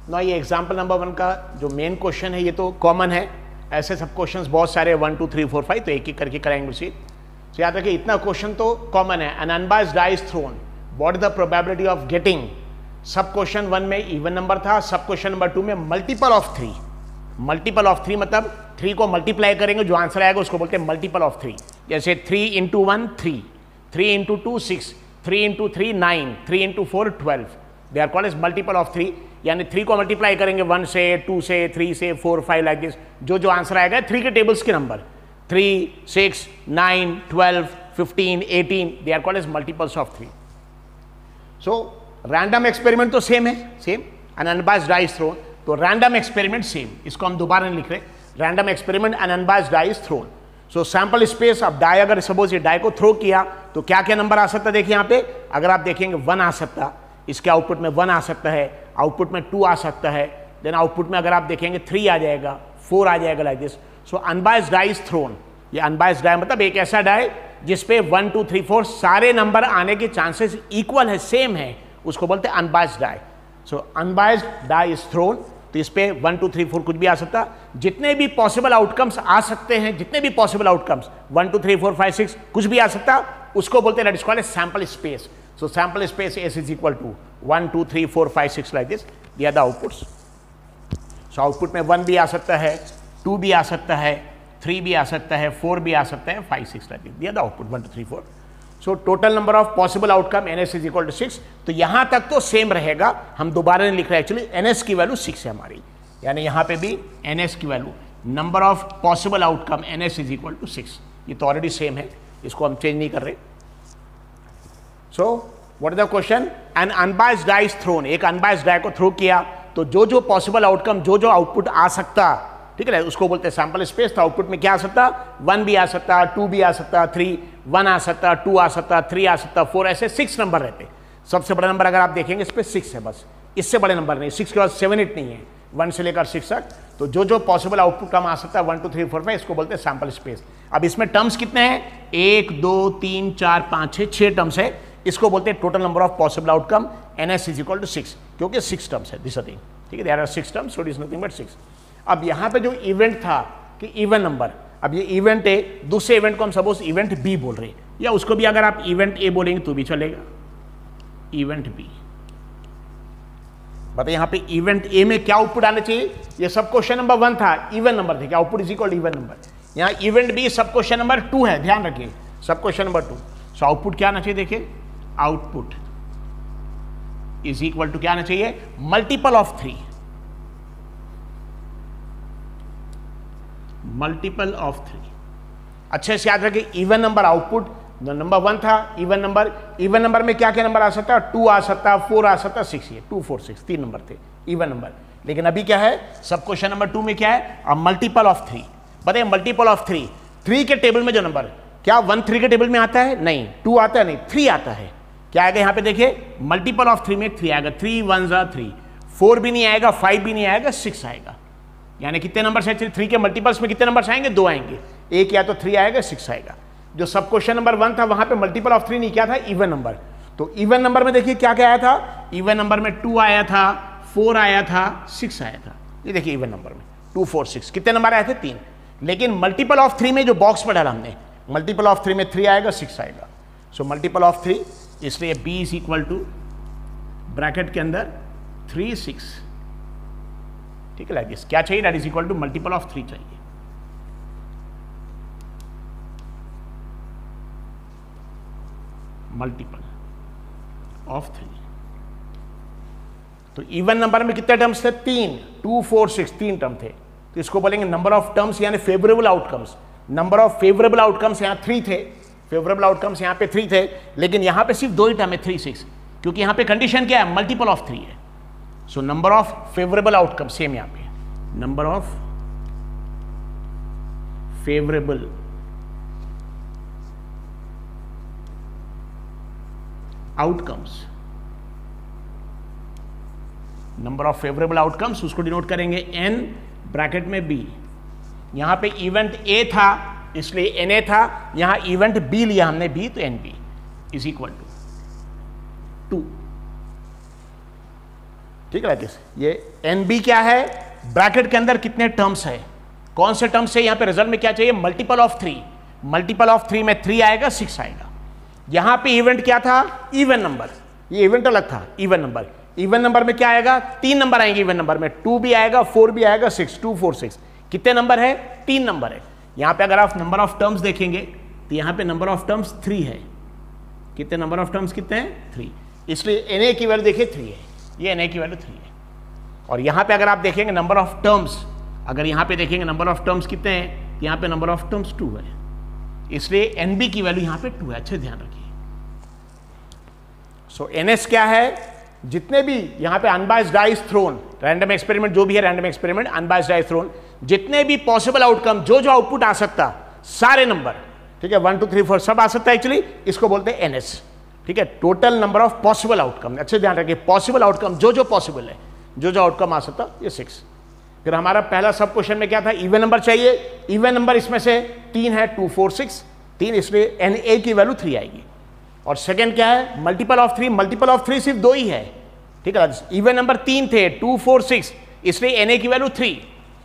ना। ये एग्जाम्पल नंबर 1 का जो मेन क्वेश्चन है ये तो कॉमन है, ऐसे सब क्वेश्चंस बहुत सारे 1 2 3 4 5, तो एक एक करके कराएंगे उसी। तो याद रखिए इतना क्वेश्चन तो कॉमन है, an unbiased die is thrown, what is the probability of getting, sub question 1 में इवन नंबर था, सब क्वेश्चन नंबर 2 में मल्टीपल ऑफ 3, मल्टीपल ऑफ 3 मतलब 3 को मल्टीप्लाई करेंगे, जो आंसर आएगा उसको बोलते हैं मल्टीपल ऑफ 3। जैसे 3 × 1 3, 3 × 2 6, 3 × 3 9, 3 × 4 12, they are called as multiple of 3, यानी 3 को मल्टीप्लाई करेंगे 1 से 2 से 3 से 4 5 लाइक दिस, जो आंसर आएगा 3 के टेबल्स के number 3 6 9 12 15 18, they are called as multiples of 3। So random experiment तो सेम है, same, an unbiased die is thrown, तो रैंडम एक्सपेरिमेंट सेम, इसको हम दोबारा नहीं लिख रहे, random experiment an unbiased die is thrown. So sample space, अब डाई अगर सपोज ये डाई को थ्रो किया तो क्या क्या नंबर आ सकता है, देखिए यहाँ पे अगर आप देखेंगे 1 आ सकता, इसके आउटपुट में 1 आ सकता है, आउटपुट में 2 आ सकता है, देन आउटपुट में अगर आप देखेंगे 3 आ जाएगा, 4 आ जाएगा like this. So unbiased die is thrown, ये अनबायस्ड डाई मतलब एक ऐसा डाई जिसपे 1 2 3 4 सारे नंबर आने के चांसेस इक्वल है, सेम है, उसको बोलते हैं unbiased die. So unbiased die is thrown, तो इस पे 1 2 3 4 कुछ भी आ सकता, जितने भी पॉसिबल आउटकम्स आ सकते हैं, जितने भी पॉसिबल आउटकम्स 1 2 3 4 5 6 कुछ भी आ सकता, उसको बोलते हैं that is called sample space. So sample space S is equal to 1, 2, 3, 4, 5, 6 like this. They are the outputs. So output में 1 भी आ सकता है, 2 भी आ सकता है, 3 भी आ सकता है, 4 भी आ सकता है, 5, 6 like this. They are the output 1, 2, 3, 4. So total number of possible outcome NS is equal to 6. तो यहाँ तक तो सेम रहेगा, हम दोबारा नहीं लिख रहे एक्चुअली. NS की वैल्यू 6 है हमारी, यानी यहाँ पे भी NS की value number of possible outcome NS is equal to 6. ये तो ऑलरेडी सेम है, इसको हम चेंज नहीं कर रहे. So what is the question? An unbiased die is thrown. एक अनबायस्ड डाई को थ्रो किया तो जो जो पॉसिबल आउटकम, जो जो आउटपुट आ सकता, ठीक है, उसको बोलते हैं सैंपल स्पेस. तो आउटपुट में क्या आ सकता? 1 भी आ सकता, 2 भी आ सकता, 3, 1 आ सकता, 2 आ सकता, 3 आ सकता, 4, ऐसे 6 नंबर रहते. सबसे बड़ा नंबर अगर आप देखेंगे इस पर 6 है बस, इससे बड़े नंबर नहीं. 6 के बाद 7, 8 नहीं है, 1 से लेकर 6 तक. तो जो जो पॉसिबल आउटपुट कम आ सकता है 1, 2, 3, 4, 5, इसको बोलते हैं सैंपल स्पेस. अब इसमें टर्म्स कितने हैं? 1, 2, 3, 4, 5, 6 टर्म्स है. इसको बोलते हैं total number of possible outcome NS is equal to 6, क्योंकि 6 टर्म्स है. दिस थिंग, ठीक है, there are 6 terms, so it is nothing but 6. अब यहाँ पे जो इवेंट था कि इवन नंबर, अब ये इवेंट है, दूसरे इवेंट को हम सपोज इवेंट बी बोल रहे हैं, या उसको भी अगर आप इवेंट ए बोलेंगे तो भी चलेगा, इवेंट बी. बताइए यहाँ पे इवेंट ए में क्या आउटपुट आना चाहिए? ये सब क्वेश्चन नंबर 1 था, इवन नंबर थे, क्या output is equal even number. यहाँ इवेंट बी सब क्वेश्चन नंबर 2 है, ध्यान रखिए, सब क्वेश्चन नंबर 2. सो आउटपुट क्या आना चाहिए? देखिए आउटपुट इज इक्वल टू क्या आना चाहिए? Multiple of 3, multiple of 3. अच्छे से याद रखिए, इवन नंबर आउटपुट नंबर 1 था, इवन नंबर में क्या क्या नंबर आ सकता है? 2 आ सकता, 4 आ सकता, 6. ये 2, 4, 6 3 नंबर थे इवन नंबर. लेकिन अभी क्या है? सब क्वेश्चन नंबर 2 में क्या है? अब मल्टीपल ऑफ 3. बताइए मल्टीपल ऑफ 3 के टेबल में जो नंबर, क्या 1 3 के टेबल में आता है? नहीं. 2 आता है? नहीं. 3 आता है. क्या आएगा यहाँ पे? देखिए मल्टीपल ऑफ 3 में 3 आएगा, 3 1 3. 4 भी नहीं आएगा, 5 भी नहीं आएगा, 6 आएगा. यानी कितने नंबर है? 3 के मल्टीपल्स में कितने नंबर्स आएंगे? 2 आएंगे. एक या तो 3 आएगा, 6 आएगा. जो सब क्वेश्चन नंबर 1 था वहां पे मल्टीपल ऑफ 3 नहीं, क्या था? Even number. तो इवन नंबर में देखिए क्या क्या आया था? इवन नंबर में 2 आया था, 4 आया था, 6 आया था. ये देखिए इवन नंबर में 2, 4, 6 कितने नंबर आए थे? 3. लेकिन मल्टीपल ऑफ 3 में जो बॉक्स में डाला हमने, मल्टीपल ऑफ 3 में 3 आएगा, 6 आएगा. सो मल्टीपल ऑफ 3, इसलिए B is equal to bracket के अंदर 3, 6. ठीक है, लाइक दिस. क्या चाहिए? That is equal to multiple of 3 चाहिए. Multiple of 3. तो इवन नंबर में कितने टर्म्स थे? 3, 2, 4, 6 3 टर्म थे. तो इसको बोलेंगे नंबर ऑफ टर्म्स, यानी favourable outcomes. Number of favourable outcomes यहां 3 थे, फेवरेबल आउटकम्स यहां पे 3 थे, लेकिन यहां पे सिर्फ 2 ही टर्म है, 3, 6, क्योंकि यहां पे कंडीशन क्या है? मल्टीपल ऑफ 3 है. So number of favourable outcome same यहां पे, number of favourable outcomes, number of favourable outcomes, उसको डिनोट करेंगे n ब्रैकेट में b. यहां पे इवेंट a था इसलिए na था, यहां इवेंट b लिया हमने b, तो nb इज इक्वल टू 2. ठीक है, ये nb क्या है? ब्रैकेट के अंदर कितने टर्म्स है, कौन से टर्म्स है? यहां पे रिजल्ट में क्या चाहिए? Multiple of 3. मल्टीपल ऑफ 3 में 3 आएगा, 6 आएगा. यहां पे इवेंट क्या था? Even number. ये इवेंट अलग था, इवन नंबर. इवन नंबर में क्या आएगा? 3 नंबर आएंगे इवन नंबर में, 2 भी आएगा, 4 भी आएगा, 6, 2, 4, 6. कितने नंबर है? 3 नंबर है. यहां पे अगर आप नंबर ऑफ टर्म्स देखेंगे तो यहां पे नंबर ऑफ टर्म्स 3 है. कितने नंबर ऑफ टर्म्स कितने हैं? 3. इसलिए na की वैल्यू देखिए 3 है, ये na की वैल्यू 3 है. और यहां पे अगर आप देखेंगे नंबर ऑफ टर्म्स, अगर यहां पे देखेंगे नंबर ऑफ टर्म्स कितने हैं, यहां पे नंबर ऑफ टर्म्स 2 है, इसलिए nb की वैल्यू यहां पे 2 है. अच्छे ध्यान रखिए. सो ns क्या है? जितने भी यहां पे unbiased die is thrown, random experiment जो भी है, random experiment unbiased die is thrown, जितने भी पॉसिबल आउटकम, जो जो आउटपुट आ सकता, सारे नंबर, ठीक है, 1, 2, 3, 4 सब आ सकता है एक्चुअली, इसको बोलते हैं ns. ठीक है, total number of possible outcome. अच्छे ध्यान रखिए, पॉसिबल आउटकम जो जो पॉसिबल है, जो जो आउटकम आ सकता, ये 6. फिर हमारा पहला सब क्वेश्चन में क्या था? इवन नंबर चाहिए. इवन नंबर इसमें से 3 है, 2, 4, 6 3, इसलिए na की वैल्यू 3 आएगी. और सेकंड क्या है? Multiple of 3. मल्टीपल ऑफ 3 सिर्फ 2 ही है. ठीक है, इवन नंबर 3 थे, 2, 4, 6, इसलिए na की वैल्यू 3.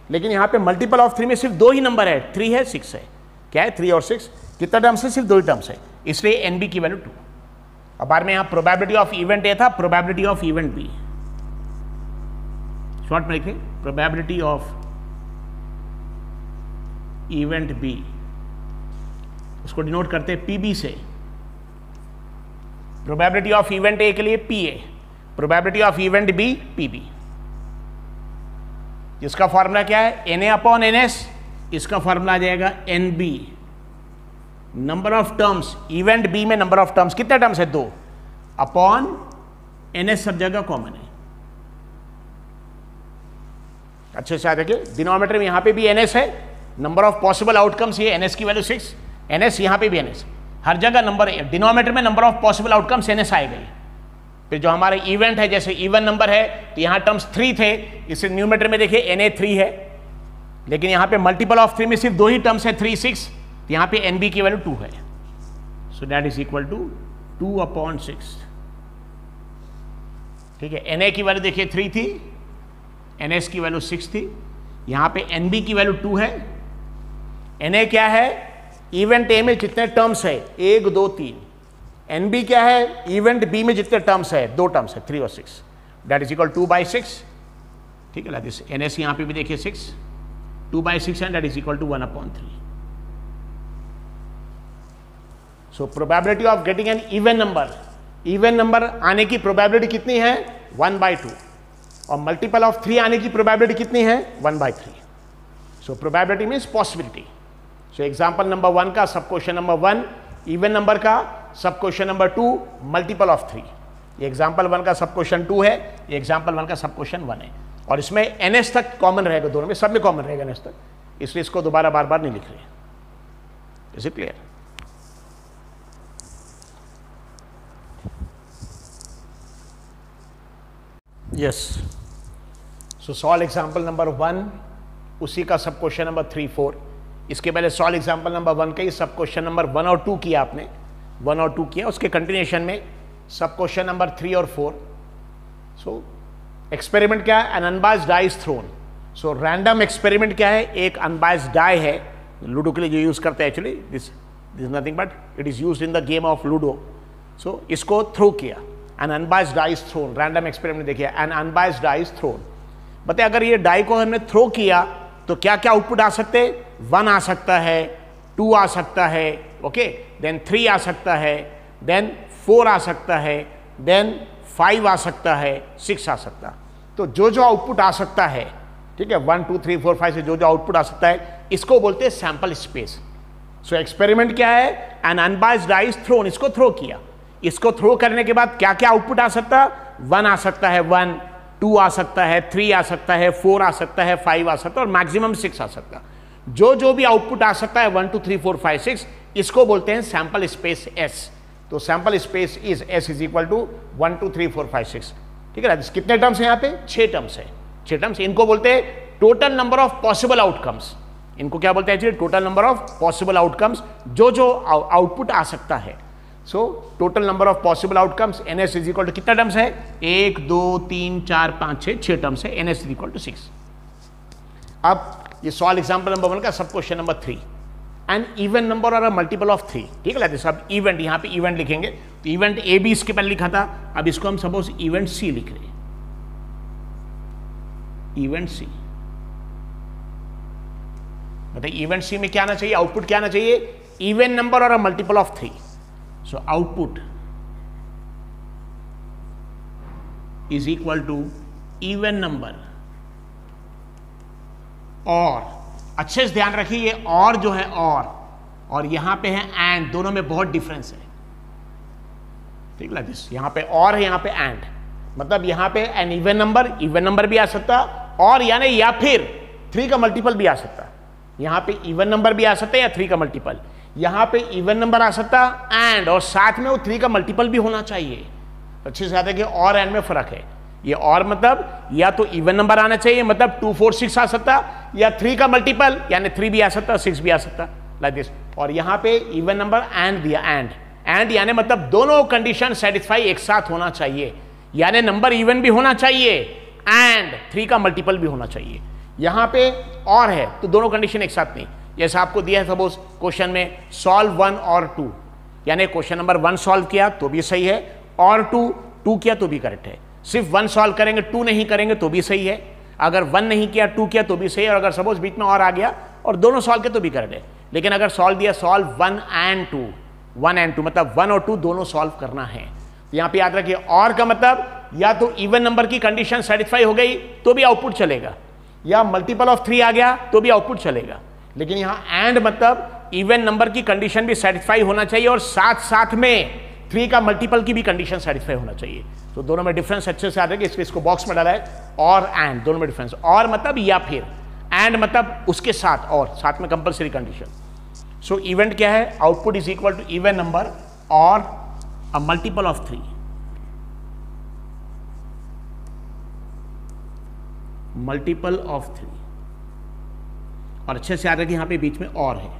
लेकिन यहां पे मल्टीपल ऑफ 3 में सिर्फ 2 ही नंबर है, 3 है, 6 है. क्या है? 3 और 6. कितना टर्म्स है? सिर्फ 2 ही टर्म्स है, इसलिए nb की वैल्यू 2. अब बार में यहां प्रोबेबिलिटी ऑफ इवेंट ए था, probability of event B, short में लिखे प्रोबेबिलिटी ऑफ इवेंट बी, उसको डिनोट करते हैं पीबी से। प्रोबेबिलिटी ऑफ इवेंट ए के लिए P A, probability of event B PB. इसका फॉर्मूला क्या है, N A upon N S, इसका फॉर्मूला आ जाएगा N B, number of terms, event B में नंबर ऑफ टर्म्स कितने टर्म्स है, 2, अपॉन एन एस सब जगह कॉमन है। अच्छे से याद रखिए, डिनोमिनेटर में यहां पे भी एन एस है, नंबर ऑफ पॉसिबल आउटकम्स ये एन एस की वैल्यू 6, एन एस यहां पे भी एन एस, हर जगह नंबर, डिनोमिनेटर में number of possible outcomes N S आएगा। फिर जो हमारे इवेंट है, जैसे इवन नंबर है तो यहां टर्म्स 3 थे, इसे न्यूमरेटर में देखिए एन ए 3 है, लेकिन यहां पे मल्टीपल ऑफ 3 में सिर्फ 2 ही टर्म्स है 3, 6, तो यहां पे एन बी की वैल्यू 2 है। So that is equal to 2/6। ठीक है, एन ए की वैल्यू देखिए 3 थी, एन एस की वैल्यू 6 थी, यहां पे एन बी की वैल्यू 2 है। एन ए क्या है, इवेंट ए में कितने टर्म्स है, 1, 2, 3। एन बी क्या है, इवेंट बी में जितने टर्म्स है, 2 टर्म्स है, 3 और 6, दैट इज इक्वल 2/6। ठीक है, दिस एन एस यहां पे भी देखिए 6, 2/6 and that is equal to 1/3। So probability of getting an even number आने की प्रोबेबिलिटी कितनी है, 1/2, और मल्टीपल ऑफ 3 आने की प्रोबेबिलिटी कितनी है, 1/3। So probability means possibility. सो एग्जाम्पल नंबर 1 का sub question number 1, even number का sub question number 2, multiple of 3। ये एग्जाम्पल 1 का सब क्वेश्चन 2 है, ये एग्जाम्पल 1 का सब क्वेश्चन 1 है, और इसमें एन एस तक कॉमन रहेगा, दोनों में सब में कॉमन रहेगा एन एस तक, इसलिए इसको दोबारा बार बार नहीं लिख रहे। Is it clear? Yes. So solve example number 1, उसी का सब क्वेश्चन नंबर 3, 4। इसके पहले सॉल्व एग्जाम्पल नंबर 1 का ही सब क्वेश्चन नंबर 1 और 2 किया आपने, 1 और 2 किया, उसके कंटिन्यूएशन में सब क्वेश्चन नंबर 3 और 4। सो एक्सपेरिमेंट क्या है, an unbiased die is thrown. So random experiment क्या है, एक अनबायस्ड डाई है, लूडो के लिए जो यूज करते हैं, actually this nothing but it is used in the game of ludo. So इसको थ्रो किया, an unbiased die is thrown, random experiment देखिए, an unbiased die is thrown. बताइए अगर ये डाई को हमने थ्रो किया तो क्या क्या आउटपुट आ सकते हैं, 1 आ सकता है, 2 आ सकता है, ओके, देन 3 आ सकता है, देन 4 आ सकता है, देन 5 आ सकता है, 6 आ सकता है। तो जो जो आउटपुट आ सकता है, ठीक है, 1, 2, 3, 4, 5 से जो जो आउटपुट आ सकता है, इसको बोलते हैं सैंपल स्पेस। सो एक्सपेरिमेंट क्या है, an unbiased die is thrown, इसको थ्रो किया, इसको थ्रो करने के बाद क्या क्या आउटपुट आ सकता है, 1 आ सकता है, 1, 2 आ सकता है, 3 आ सकता है, 4 आ सकता है, 5 आ सकता है, और मैक्सिमम 6 आ सकता है। जो जो भी आउटपुट आ सकता है 1, 2, 3, 4, 5, 6, इसको बोलते हैं सैंपल स्पेस एस। तो sample space is S is equal to 1, 2, 3, 4, 5, 6। ठीक है ना, कितने टर्म्स है यहाँ पे, 6 टर्म्स है, 6 टर्म्स। इनको बोलते हैं total number of possible outcomes. इनको क्या बोलते हैं, total number of possible outcomes, जो जो आउटपुट आ सकता है। So total number of possible outcomes N S is equal to कितना टर्म्स है, 1, 2, 3, 4, 5, 6 टर्म्स है, N S is equal to 6। अब ये सॉल्व एग्जाम्पल नंबर 1 का sub question number 3, an even number और मल्टीपल ऑफ 3। ठीक है, सब इवेंट, यहाँ पे इवेंट लिखेंगे, तो इवेंट ए बी इसके पहले लिखा था, अब इसको हम सपोज इवेंट सी लिख रहे हैं, इवेंट सी। बताइए इवेंट सी में क्या आना चाहिए, आउटपुट क्या आना चाहिए, इवन नंबर और multiple of 3। So output is equal to even number, और अच्छे से ध्यान रखिए ये और जो है और यहां पे है एंड, दोनों में बहुत डिफरेंस है। ठीक है, दिस यहां पे और है, यहां पे एंड, मतलब यहां पे एन इवन नंबर भी आ सकता, और यानी या फिर 3 का मल्टीपल भी आ सकता। यहां पे इवन नंबर भी आ सकता है या 3 का मल्टीपल, यहां पे इवन नंबर आ सकता एंड, और साथ में वो 3 का मल्टीपल भी होना चाहिए। अच्छे से याद है कि और एंड में फर्क है। ये और मतलब या तो इवन नंबर आना चाहिए, मतलब 2, 4, 6 आ सकता, या 3 का मल्टीपल यानी 3 भी आ सकता, 6 भी आ सकता, लाइक दिस। और यहां पे इवन नंबर एंड दिया, एंड यानी मतलब दोनों कंडीशन सेटिस्फाई एक साथ होना चाहिए, यानी नंबर इवन भी होना चाहिए एंड 3 का मल्टीपल भी होना चाहिए। यहां पे और है तो दोनों कंडीशन एक साथ नहीं। जैसे आपको दिया है सपोज क्वेश्चन में सॉल्व 1 और 2, यानी क्वेश्चन नंबर 1 सॉल्व किया तो भी सही है, और 2 किया तो भी करेक्ट है। सिर्फ 1 सॉल्व करेंगे 2 नहीं करेंगे तो भी सही है, अगर 1 नहीं किया 2 किया तो भी सही है, और अगर सपोज बीच में और आ गया और दोनों सॉल्व किया तो भी करेक्ट है। लेकिन अगर सॉल्व दिया सॉल्व 1 एंड 2 मतलब 1 और 2 दोनों सॉल्व करना है। तो यहां पे याद रखिए, और का मतलब या तो इवन नंबर की कंडीशन सेटिस्फाई हो गई तो भी आउटपुट चलेगा, या मल्टीपल ऑफ 3 आ गया तो भी आउटपुट चलेगा। लेकिन यहां एंड मतलब इवन नंबर की कंडीशन भी सेटिस्फाई होना चाहिए और साथ साथ में 3 का मल्टीपल की भी कंडीशन सेटिस्फाई होना चाहिए। तो दोनों में डिफरेंस अच्छे से आ जाएगा, इसलिए इसको बॉक्स में डाला है, और एंड दोनों में डिफरेंस। और मतलब या फिर, एंड मतलब उसके साथ, और साथ में कंपल्सरी कंडीशन। सो इवेंट क्या है, output is equal to even number और a multiple of 3, multiple of 3। और अच्छे से याद रखिए यहां पे बीच में और है,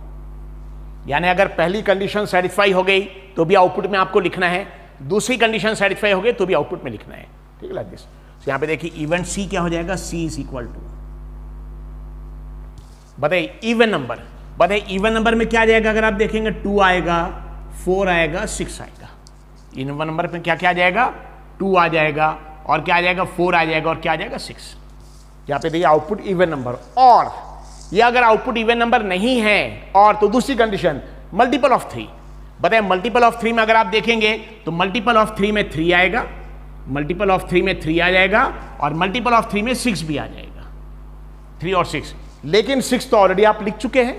यानी अगर पहली कंडीशन सेटिस्फाई हो गई तो भी आउटपुट में आपको लिखना है, दूसरी कंडीशन सेटिस्फाई हो गई तो भी आउटपुट में लिखना है। ठीक है, लाइक दिस। तो यहां पे देखिए इवेंट सी क्या हो जाएगा, सी इज इक्वल टू, बताइए इवन नंबर, बताइए इवन नंबर में क्या आ जाएगा, अगर आप देखेंगे 2 आएगा, 4 आएगा, 6 आएगा। इवन नंबर में क्या क्या आ जाएगा, 2 आ जाएगा, और क्या आ जाएगा, 4 आ जाएगा, और क्या आ जाएगा, 6। यहां पे देखिए आउटपुट इवन नंबर, और या अगर आउटपुट इवन नंबर नहीं है और तो दूसरी कंडीशन मल्टीपल ऑफ 3। बताए मल्टीपल ऑफ 3 में अगर आप देखेंगे तो मल्टीपल ऑफ 3 में 3 आएगा, मल्टीपल ऑफ 3 में 3 आ जाएगा, और मल्टीपल ऑफ 3 में 6 भी आ जाएगा, 3 और 6। लेकिन 6 तो ऑलरेडी आप लिख चुके हैं,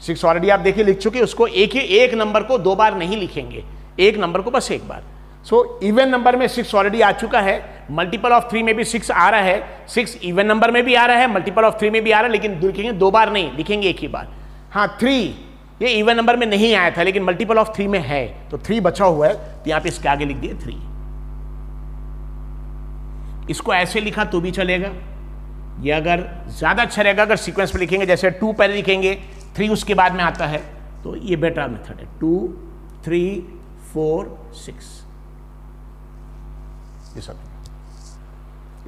6 ऑलरेडी आप देखिए लिख चुके, उसको एक नंबर को 2 बार नहीं लिखेंगे, एक नंबर को बस एक बार। सो इवन नंबर में 6 ऑलरेडी आ चुका है, मल्टीपल ऑफ 3 में भी 6 आ रहा है, 6 इवन नंबर में भी आ रहा है, मल्टीपल ऑफ 3 में भी आ रहा है, लेकिन लिखेंगे 2 बार नहीं, लिखेंगे एक ही बार। हाँ 3 ये इवन नंबर में नहीं आया था लेकिन मल्टीपल ऑफ 3 में है, तो 3 बचा हुआ है, तो यहां पे इसके आगे लिख दिए 3। इसको ऐसे लिखा तो भी चलेगा, ये अगर ज्यादा अच्छा रहेगा अगर सीक्वेंस में लिखेंगे, जैसे 2 पहले लिखेंगे 3 उसके बाद में आता है, तो ये बेटर मेथड है। 2 3 4 6, ये सब।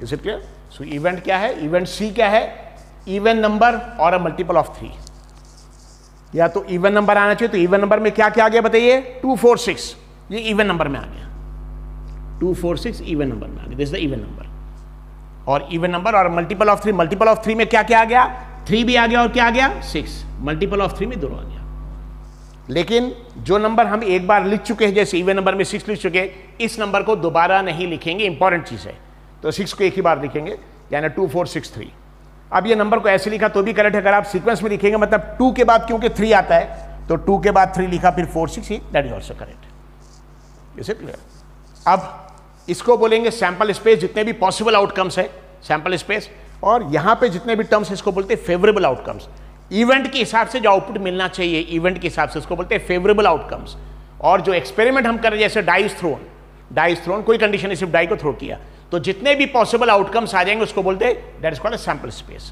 Is it clear? So event क्या है, इवेंट सी क्या है, इवन नंबर और अ मल्टीपल ऑफ 3। या तो इवन नंबर आना चाहिए, तो इवन नंबर में क्या क्या आ गया बताइए, 2 4 6, ये इवन नंबर में आ गया, 2 4 6 इवन नंबर में आ गया, this is the even number. और इवन नंबर और मल्टीपल ऑफ 3, मल्टीपल ऑफ 3 में क्या क्या आ गया, 3 भी आ गया, और क्या आ गया, 6, मल्टीपल ऑफ 3 में दोनों आ गया। लेकिन जो नंबर हम एक बार लिख चुके हैं, जैसे इवन नंबर में 6 लिख चुके हैं, इस नंबर को दोबारा नहीं लिखेंगे, इंपॉर्टेंट चीज है, तो 6 को एक ही बार लिखेंगे, यानी 2 4 6 3। अब ये नंबर को ऐसे लिखा तो भी करेक्ट है, अगर आप सीक्वेंस में लिखेंगे मतलब 2 के बाद क्योंकि 3 आता है तो 2 के बाद 3 लिखा, फिर 4 6, that is also correct. Is it clear? अब इसको बोलेंगे सैंपल स्पेस, जितने भी पॉसिबल आउटकम्स है सैंपल स्पेस, और यहां पे जितने भी टर्म्स इसको बोलते हैं फेवरेबल आउटकम्स। इवेंट के हिसाब से जो आउटपुट मिलना चाहिए, इवेंट के हिसाब से उसको बोलते हैं फेवरेबल आउटकम्स। और जो एक्सपेरिमेंट हम कर रहे हैं, जैसे डाइस थ्रोन, कोई कंडीशन नहीं, सिर्फ डाई को थ्रो किया, तो जितने भी पॉसिबल आउटकम्स आ जाएंगे उसको बोलते हैं that is called a sample space.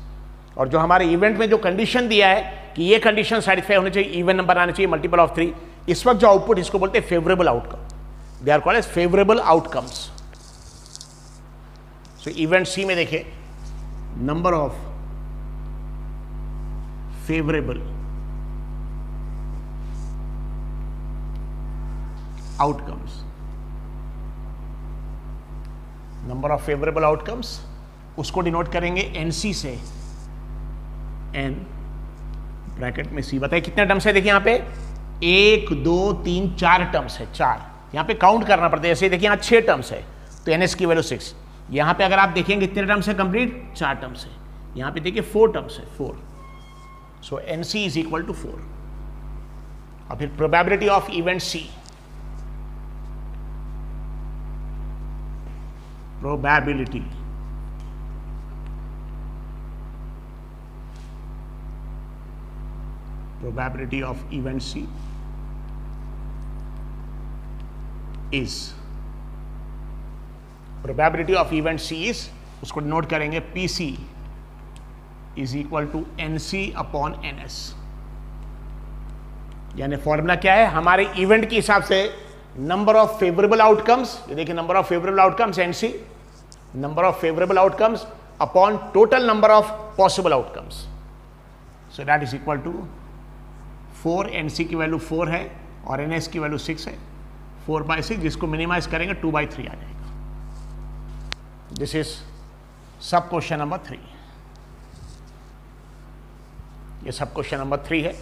और जो हमारे इवेंट में जो कंडीशन दिया है कि ये कंडीशन सेटिस्फाई होनी चाहिए, इवन नंबर आना चाहिए, मल्टीपल ऑफ 3, इस वक्त जो आउटपुट इसको बोलते हैं favourable outcome, they are called as favourable outcomes. So event C में देखिए number of favourable outcomes, number of favourable outcomes, उसको डिनोट करेंगे एनसी से, एन ब्रैकेट में सी। बताइए कितने टर्म्स है, देखिए यहां पे 1 2 3 4 टर्म्स है, 4 यहां पे काउंट करना पड़ता है। जैसे देखिए यहां 6 टर्म्स है तो एनएस की वैल्यू 6। यहां पे अगर आप देखेंगे कितने टर्म्स है कंप्लीट, 4 टर्म्स है। यहां पे देखिए 4 टर्म्स है, 4। So NC is equal to 4। और फिर probability of event C, probability of event C is, probability of event C is, उसको नोट करेंगे PC is equal to NC upon NS। यानी फॉर्मूला क्या है, हमारे इवेंट के हिसाब से नंबर ऑफ फेवरेबल आउटकम्स, ये देखिए number of favourable outcomes NC, number of favourable outcomes upon total number of possible outcomes. So that is equal to 4, NC की वैल्यू 4 है और NS की वैल्यू 6 है, 4/6, जिसको मिनिमाइज करेंगे 2/3 आ जाएगा। दिस इज सब क्वेश्चन नंबर 3। ये सब क्वेश्चन नंबर 3 है।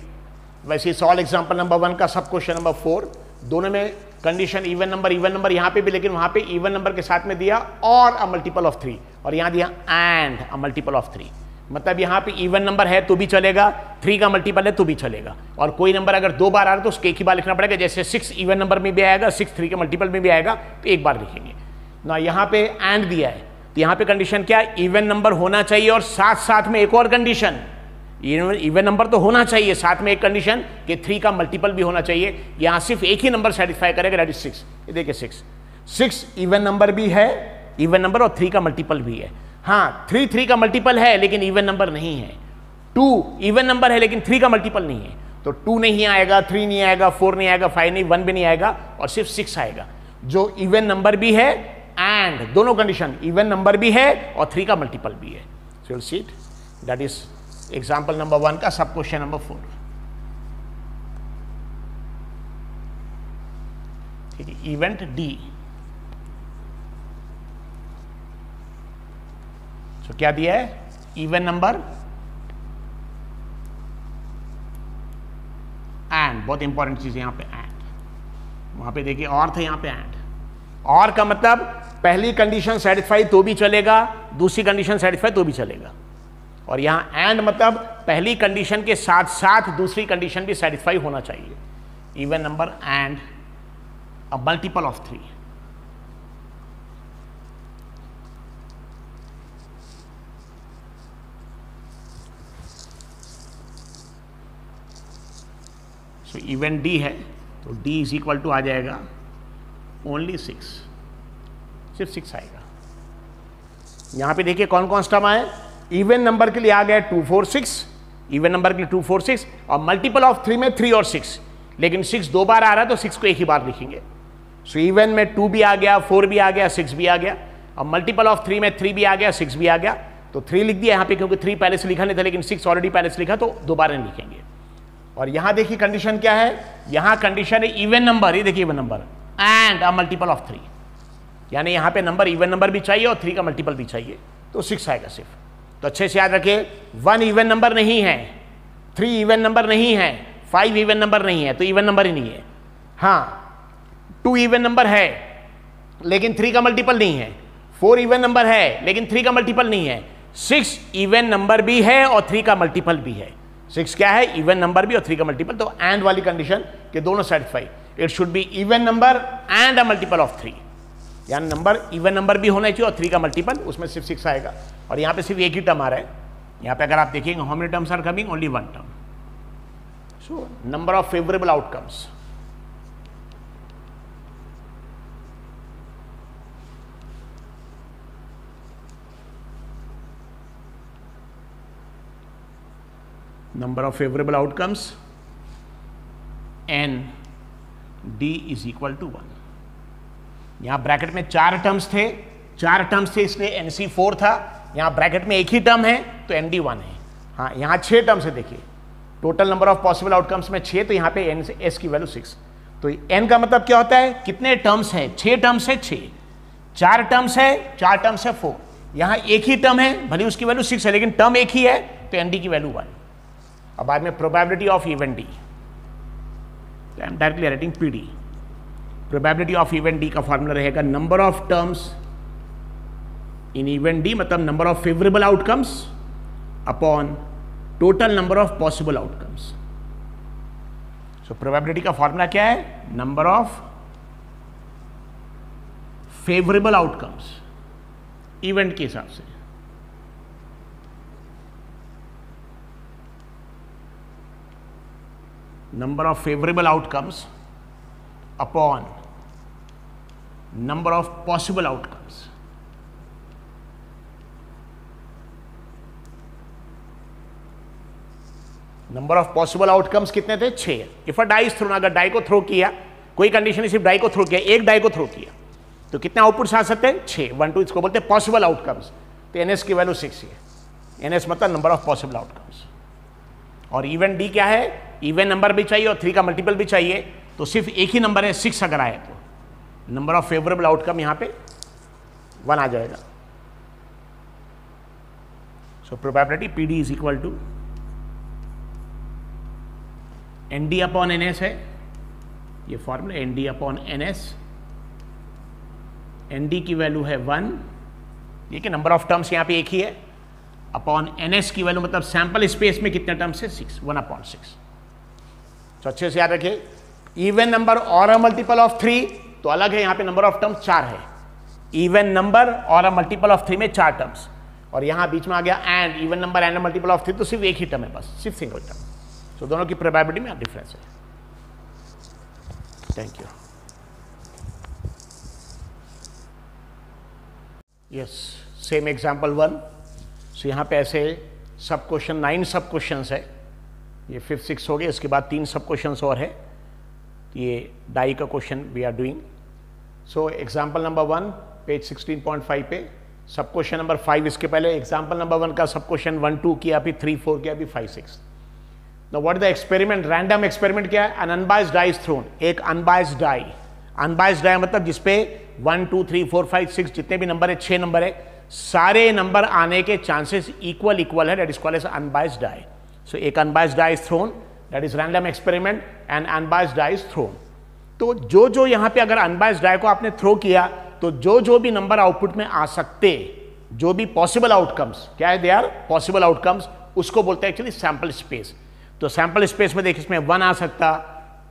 वैसे सॉल्व एग्जाम्पल नंबर 1 का सब क्वेश्चन नंबर 4, दोनों में कंडीशन इवन नंबर यहां पे भी, लेकिन वहां पे इवन नंबर के साथ में दिया और अ मल्टीपल ऑफ 3, और यहां दिया एंड अ मल्टीपल ऑफ 3। मतलब यहां पे इवन नंबर है तो भी चलेगा, 3 का मल्टीपल है तो भी चलेगा, और कोई नंबर अगर 2 बार आ रहा है तो उसके एक ही बार लिखना पड़ेगा। जैसे 6 इवन नंबर में भी आएगा, 6 3 के मल्टीपल में भी आएगा, तो एक बार लिखेंगे ना। यहां पे एंड दिया है तो यहां पे कंडीशन क्या है, इवन नंबर होना चाहिए और साथ साथ में एक और कंडीशन, इवन नंबर तो होना चाहिए, साथ में एक कंडीशन कि 3 का मल्टीपल भी होना चाहिए। यहां सिर्फ एक ही नंबर सेटिस्फाई करेगा, दैट इज 6। ये देखिए 6 इवन नंबर भी है, इवन नंबर और 3 का मल्टीपल भी है। हाँ 3 का मल्टीपल है लेकिन इवन नंबर नहीं है। 2 इवन नंबर है लेकिन 3 का मल्टीपल नहीं है, तो 2 नहीं आएगा, 3 नहीं आएगा, 4 नहीं आएगा, 5 नहीं, 1 भी नहीं आएगा, और सिर्फ 6 आएगा जो इवन नंबर भी है एंड दोनों कंडीशन, इवन नंबर भी है और 3 का मल्टीपल भी है। So you will see it, that is example number 1 का सब क्वेश्चन नंबर 4। ठीक है, इवेंट डी। तो क्या दिया है, इवन नंबर एंड, बहुत इंपॉर्टेंट चीज है यहां पे एंड, वहां पे देखिए और था, यहां पे एंड। और का मतलब पहली कंडीशन सेटिस्फाई तो भी चलेगा, दूसरी कंडीशन सेटिस्फाई तो भी चलेगा, और यहां एंड मतलब पहली कंडीशन के साथ साथ दूसरी कंडीशन भी सेटिस्फाई होना चाहिए। Even number and a multiple of 3। तो इवेंट डी है तो डी इज इक्वल टू आ जाएगा ओनली 6, सिर्फ 6 आएगा। यहां पे देखिए कौन कौन सा टर्म आए, इवन नंबर के लिए आ गया 2 4 6, इवन नंबर के लिए 2 4 6, और मल्टीपल ऑफ 3 में 3 और 6, लेकिन 6 2 बार आ रहा है तो 6 को एक ही बार लिखेंगे। सो इवन में 2 भी आ गया, 4 भी आ गया, 6 भी आ गया, और मल्टीपल ऑफ 3 में 3 भी आ गया, 6 भी आ गया, तो 3 लिख दिया यहां पे क्योंकि 3 पहले से लिखा नहीं था, लेकिन 6 ऑलरेडी पहले से लिखा तो दोबारा नहीं लिखेंगे। और यहां देखिए कंडीशन क्या है, यहां कंडीशन है इवन नंबर, ये देखिए even number and a multiple of 3, यानी यहां पे नंबर इवन नंबर भी चाहिए और 3 का मल्टीपल भी चाहिए, तो 6 आएगा सिर्फ। तो अच्छे से याद रखिए, 1 इवन नंबर नहीं है, 3 इवन नंबर नहीं है, 5 इवन नंबर नहीं है, तो इवन नंबर ही नहीं है। हाँ 2 इवन नंबर है लेकिन 3 का मल्टीपल नहीं है, 4 इवन नंबर है लेकिन 3 का मल्टीपल नहीं है, 6 इवन नंबर भी है और 3 का मल्टीपल भी है। 6 क्या है, इवन नंबर भी और 3 का मल्टीपल, तो एंड वाली कंडीशन के दोनों satisfy. It should be even number and a multiple of 3, यानी नंबर इवन नंबर भी होना चाहिए और 3 का मल्टीपल, उसमें सिर्फ 6 आएगा। और यहां पे सिर्फ एक ही टर्म आ रहा है, यहां पे अगर आप देखिएगा how many terms are coming, only 1 term. So number of favourable outcomes, number of favorable outcomes n d is equal to 1। यहां ब्रैकेट में 4 टर्म्स थे, 4 टर्म्स थे इसलिए nc 4 था, यहां ब्रैकेट में एक ही टर्म है तो nd 1 है। हाँ यहां 6 टर्म्स है, देखिए total number of possible outcomes में 6, तो यहां पे n से s की वैल्यू 6, तो n का मतलब क्या होता है, कितने टर्म्स है, 6 टर्म्स है 6, 4 टर्म्स है 4 टर्म्स है 4, यहां एक ही टर्म है भले उसकी वैल्यू 6 है लेकिन टर्म एक ही है तो nd की वैल्यू 1। अब बाद में probability of event D, I am directly writing PD। Probability of event D का फॉर्मूला रहेगा number of terms in event D, मतलब number of favourable outcomes upon total number of possible outcomes. So probability का formula क्या है, number of favourable outcomes event के हिसाब से, number of favorable outcomes upon number of possible outcomes। Number of possible outcomes कितने थे, 6। If a die is thrown, अगर die को थ्रो किया, कोई कंडीशन सिर्फ डाई को थ्रो किया, एक डाई को थ्रो किया तो कितने आउटपुट्स आ सकते हैं, 6, 1 2, इसको बोलते हैं पॉसिबल आउटकम्स। तो NS की वैल्यू 6 है, NS मतलब नंबर ऑफ पॉसिबल आउटकम्स। और इवन डी क्या है, इवन नंबर भी चाहिए और 3 का मल्टीपल भी चाहिए, तो सिर्फ एक ही नंबर है 6 अगर आए तो नंबर ऑफ फेवरेबल आउटकम यहां पे 1 आ जाएगा। So probability PD is equal to ND upon NS है, ये formula ND upon NS। ND की वैल्यू है 1, देखिए नंबर ऑफ टर्म्स यहां पे एक ही है, अपॉन NS की वैल्यू मतलब सैंपल स्पेस में कितने टर्म्स है 6, 1/6। तो अच्छे से याद रखिए, इवन नंबर और अ मल्टीपल ऑफ 3 तो अलग है, यहां पे नंबर ऑफ टर्म्स 4 है। इवन नंबर और अ मल्टीपल ऑफ 3 में 4 टर्म्स, और यहां बीच में आ गया and, even number and a multiple of 3 तो सिर्फ एक ही टर्म है, बस सिर्फ सिंगल टर्म। तो दोनों की प्रोबेबिलिटी में डिफरेंस है। Thank you. Yes, same example 1। सो यहां पे ऐसे सब क्वेश्चन 9 सब क्वेश्चंस है, ये 5, 6 हो गए, इसके बाद 3 सब क्वेश्चंस और है। ये डाई का question we are doing. So example number 1 page 16.5 पे, सब क्वेश्चन नंबर 5 इसके पहले एग्जाम्पल नंबर 1 का सब क्वेश्चन 1, 2 किया, फिर 3, 4 किया, फिर 5, 6। Now what is the experiment? Random experiment क्या है? An unbiased die is thrown, एक अनबाइस्ड डाई। अनबाइस्ड डाई मतलब जिसपे 1, 2, 3, 4, 5, 6 जितने भी नंबर है, 6 नंबर है, सारे नंबर आने के चांसेस इक्वल है, that is called as unbiased die. So एक unbiased die is thrown, that is random experiment, and unbiased die is thrown. तो जो यहां पे अगर अनबाइस्ड डाई को आपने थ्रो किया तो जो भी नंबर आउटपुट में आ सकते, जो भी पॉसिबल आउटकम्स, क्या है, दे आर पॉसिबल आउटकम्स, उसको बोलते हैं एक्चुअली सैंपल स्पेस। तो सैंपल स्पेस में देखिए, इसमें 1 आ सकता,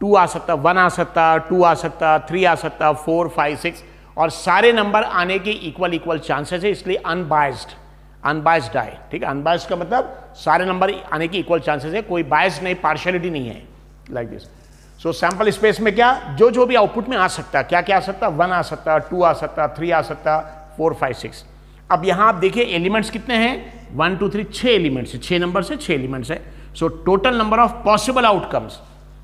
2 आ सकता, 1 आ सकता, 2 आ सकता, 3 आ सकता, 4, 5, 6, और सारे नंबर आने के इक्वल चांसेस है, इसलिए अनबाइस्ड डाई। ठीक है, अनबाइस्ड का मतलब सारे नंबर आने की इक्वल चांसेस है, कोई बायस नहीं, पार्शियलिटी नहीं है, like this. So sample space में क्या, जो भी आउटपुट में आ सकता, क्या क्या आ सकता, 1 आ सकता, 2 आ सकता, 3 आ सकता, 4, 5, 6। अब यहां आप देखिए एलिमेंट्स कितने हैं, 1, 2, 3, 6 एलिमेंट्स है, 6 नंबर से 6 एलिमेंट्स है। So total number of possible outcomes,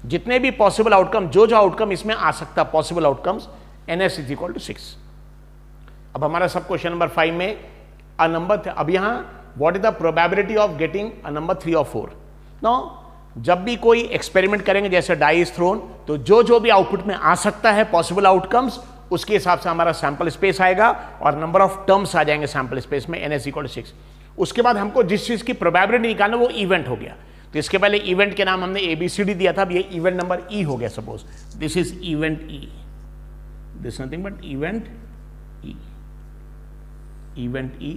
जितने भी पॉसिबल आउटकम, जो आउटकम इसमें आ सकता, possible outcomes, NS is equal to 6। अब हमारा सब क्वेश्चन नंबर 5 में अ नंबर, अब यहां what is the probability of getting a number 3 और 4। नो, जब भी कोई एक्सपेरिमेंट करेंगे जैसे डाई इज थ्रोन, तो जो भी आउटपुट में आ सकता है पॉसिबल आउटकम्स, उसके हिसाब से हमारा सैंपल स्पेस आएगा और नंबर ऑफ टर्म्स आ जाएंगे सैंपल स्पेस में, NS इक्वल टू 6। उसके बाद हमको जिस चीज की प्रोबेबिलिटी निकालना वो इवेंट हो गया। तो इसके पहले इवेंट के नाम हमने ABCD दिया था, अब ये इवेंट नंबर E हो गया। Suppose this is event E, this nothing but event E, event E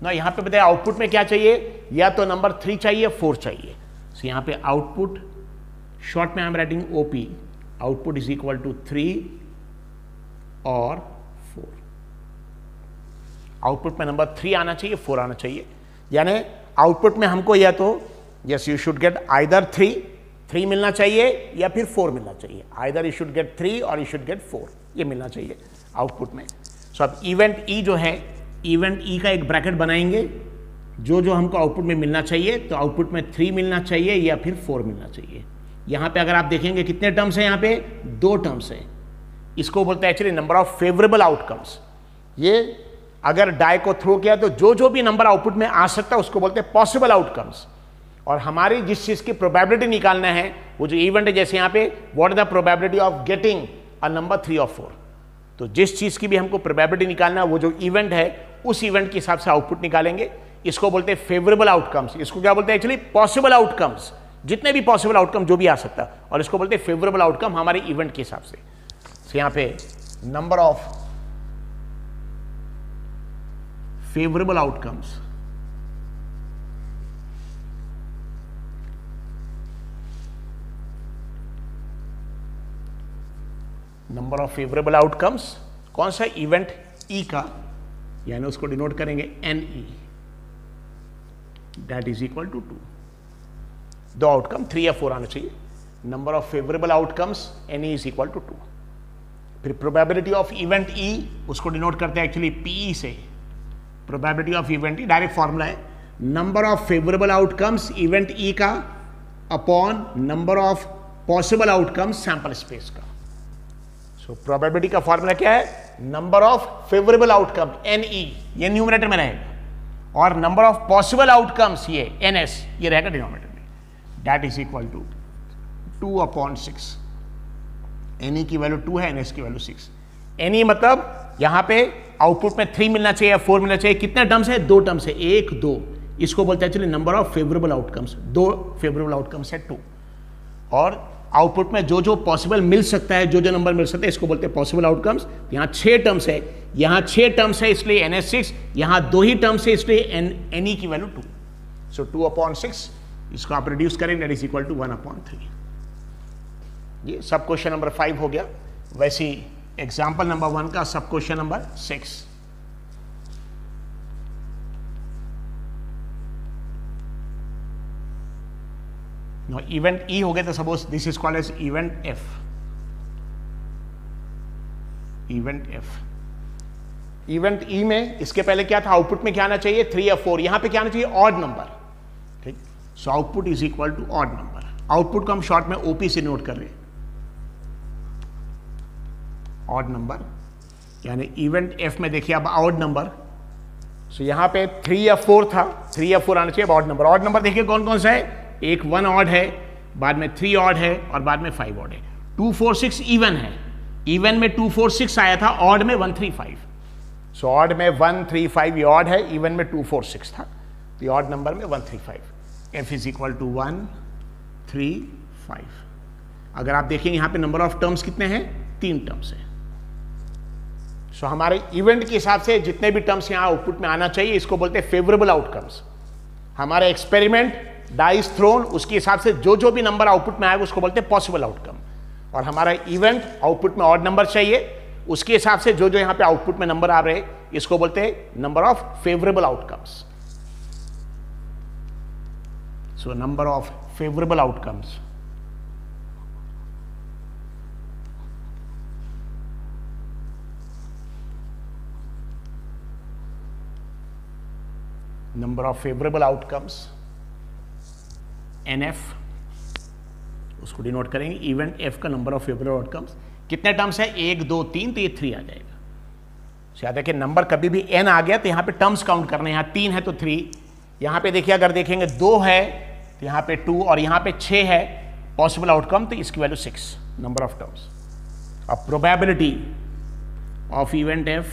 ना। यहां पे बताया आउटपुट में क्या चाहिए, या तो नंबर 3 चाहिए, 4 चाहिए। सो यहां पे आउटपुट, शॉर्ट में I am writing OP, output is equal to 3 और 4। आउटपुट में नंबर 3 आना चाहिए, 4 आना चाहिए, यानी आउटपुट में हमको या तो yes you should get either 3 मिलना चाहिए या फिर 4 मिलना चाहिए। आइदर यू शुड गेट 3 और यू शुड गेट 4, ये मिलना चाहिए आउटपुट में। सो अब इवेंट E जो है, इवेंट E का एक ब्रैकेट बनाएंगे, जो हमको आउटपुट में मिलना चाहिए, तो आउटपुट में 3 मिलना चाहिए या फिर 4 मिलना चाहिए। यहां पे अगर आप देखेंगे कितने टर्म्स हैं, यहां पे 2 टर्म्स हैं। इसको बोलते हैं actually number of favourable outcomes. ये अगर डाई को थ्रो किया तो जो भी नंबर आउटपुट में आ सकता है उसको बोलते हैं पॉसिबल आउटकम्स। और हमारी जिस चीज की प्रोबेबिलिटी निकालना है, वो जो इवेंट है, जैसे यहां पे what is the probability of getting a number 3 और 4, तो जिस चीज की भी हमको प्रोबेबिलिटी निकालना है, वो जो इवेंट है, उस इवेंट के हिसाब से आउटपुट निकालेंगे। इसको बोलते हैं फेवरेबल आउटकम्स। इसको क्या बोलते हैं एक्चुअली, पॉसिबल आउटकम्स, जितने भी पॉसिबल आउटकम जो भी आ सकता है, और इसको बोलते हैं फेवरेबल आउटकम हमारे इवेंट के हिसाब से। यहां पे number of favorable outcomes, number of favourable outcomes, कौन सा इवेंट E का, यानी उसको डिनोट करेंगे NE, that is equal to 2। 2 outcome 3 या 4 आना चाहिए। Number of favourable outcomes NE is equal to 2। फिर प्रोबेबिलिटी ऑफ इवेंट E, उसको डिनोट करते हैं एक्चुअली PE से। Probability of event E direct formula है, number of favourable outcomes event E का upon number of possible outcomes sample space का। So probability का formula क्या है, number of favourable outcome NE, ये न्यूमरेटर में रहेगा, और नंबर ऑफ पॉसिबल आउटकम्स ये NS, ये रहेगा डिनोमिनेटर में। That is equal to 2/6। NE की वैल्यू 2 है, NS की वैल्यू 6। NE मतलब यहां पे आउटपुट में 3 मिलना चाहिए या 4 मिलना चाहिए। कितने टर्म्स है? 2 टर्म्स है, 1 2। इसको बोलते हैं actually number of favourable outcomes. 2 favourable outcomes है 2। और आउटपुट में जो जो पॉसिबल मिल सकता है, जो जो नंबर मिल सकता है, इसको बोलते हैं पॉसिबल आउटकम्स। यहां 6 टर्म्स है, यहां 6 टर्म्स है इसलिए NS 6, यहां 2 ही टर्म्स है इसलिए NE की वैल्यू 2। सो 2/6 इसको आप रिड्यूस करें, दैट इज इक्वल टू 1/3। ये सब क्वेश्चन नंबर 5 हो गया। वैसे ही एग्जाम्पल नंबर 1 का sub question number 6। No event E हो गया, तो suppose this is called as event F। Event F, event E में इसके पहले क्या था? आउटपुट में क्या आना चाहिए? 3 या 4। यहां पे क्या आना चाहिए? Odd number. ठीक, so output is equal to odd number. Output को हम शॉर्ट में OP से नोट कर रहे हैं, ऑड नंबर। यानी इवेंट F में देखिए अब ऑड नंबर। सो यहां पे 3 या 4 था, 3 या 4 आना चाहिए ऑड नंबर। ऑड नंबर देखिए कौन कौन सा है? एक 1 ऑड है, बाद में 3 ऑड है और बाद में 5 ऑड है। 2 4 6 इवन है। इवन में 2 4 6 आया था, ऑड में 1 3 5। सो ऑड में 1 3 5 ये ऑड है, इवन में 2 4 6 था, तो ये ऑड नंबर में 1 3 5। F is equal to 1 3 5। अगर आप देखेंगे यहां पे नंबर ऑफ टर्म्स कितने हैं? 3 टर्म्स है। सो हमारे इवेंट के हिसाब से जितने भी टर्म्स यहां आउटपुट में आना चाहिए, इसको बोलते हैं फेवरेबल आउटकम्स। हमारा एक्सपेरिमेंट डाइस थ्रोन, उसके हिसाब से जो जो भी नंबर आउटपुट में आएगा उसको बोलते हैं पॉसिबल आउटकम। और हमारा इवेंट आउटपुट में ऑड नंबर चाहिए, उसके हिसाब से जो जो यहां पे आउटपुट में नंबर आ रहे हैं, इसको बोलते हैं number of favourable outcomes. So number of favourable outcomes. Number of favourable outcomes NF, उसको डिनोट करेंगे इवेंट F का नंबर ऑफ फेवरेबल आउटकम्स। कितने टर्म्स है? 1 2 3, तो ये 3 आ जाएगा। याद है कि नंबर कभी भी n आ गया तो यहां पे टर्म्स काउंट करने हैं। यहां 3 है तो 3, यहां पे देखिए अगर देखेंगे 2 है तो यहां पे 2, और यहां पे 6 है पॉसिबल आउटकम, तो इसकी वैल्यू 6 नंबर ऑफ टर्म्स। अब प्रोबेबिलिटी ऑफ इवेंट F,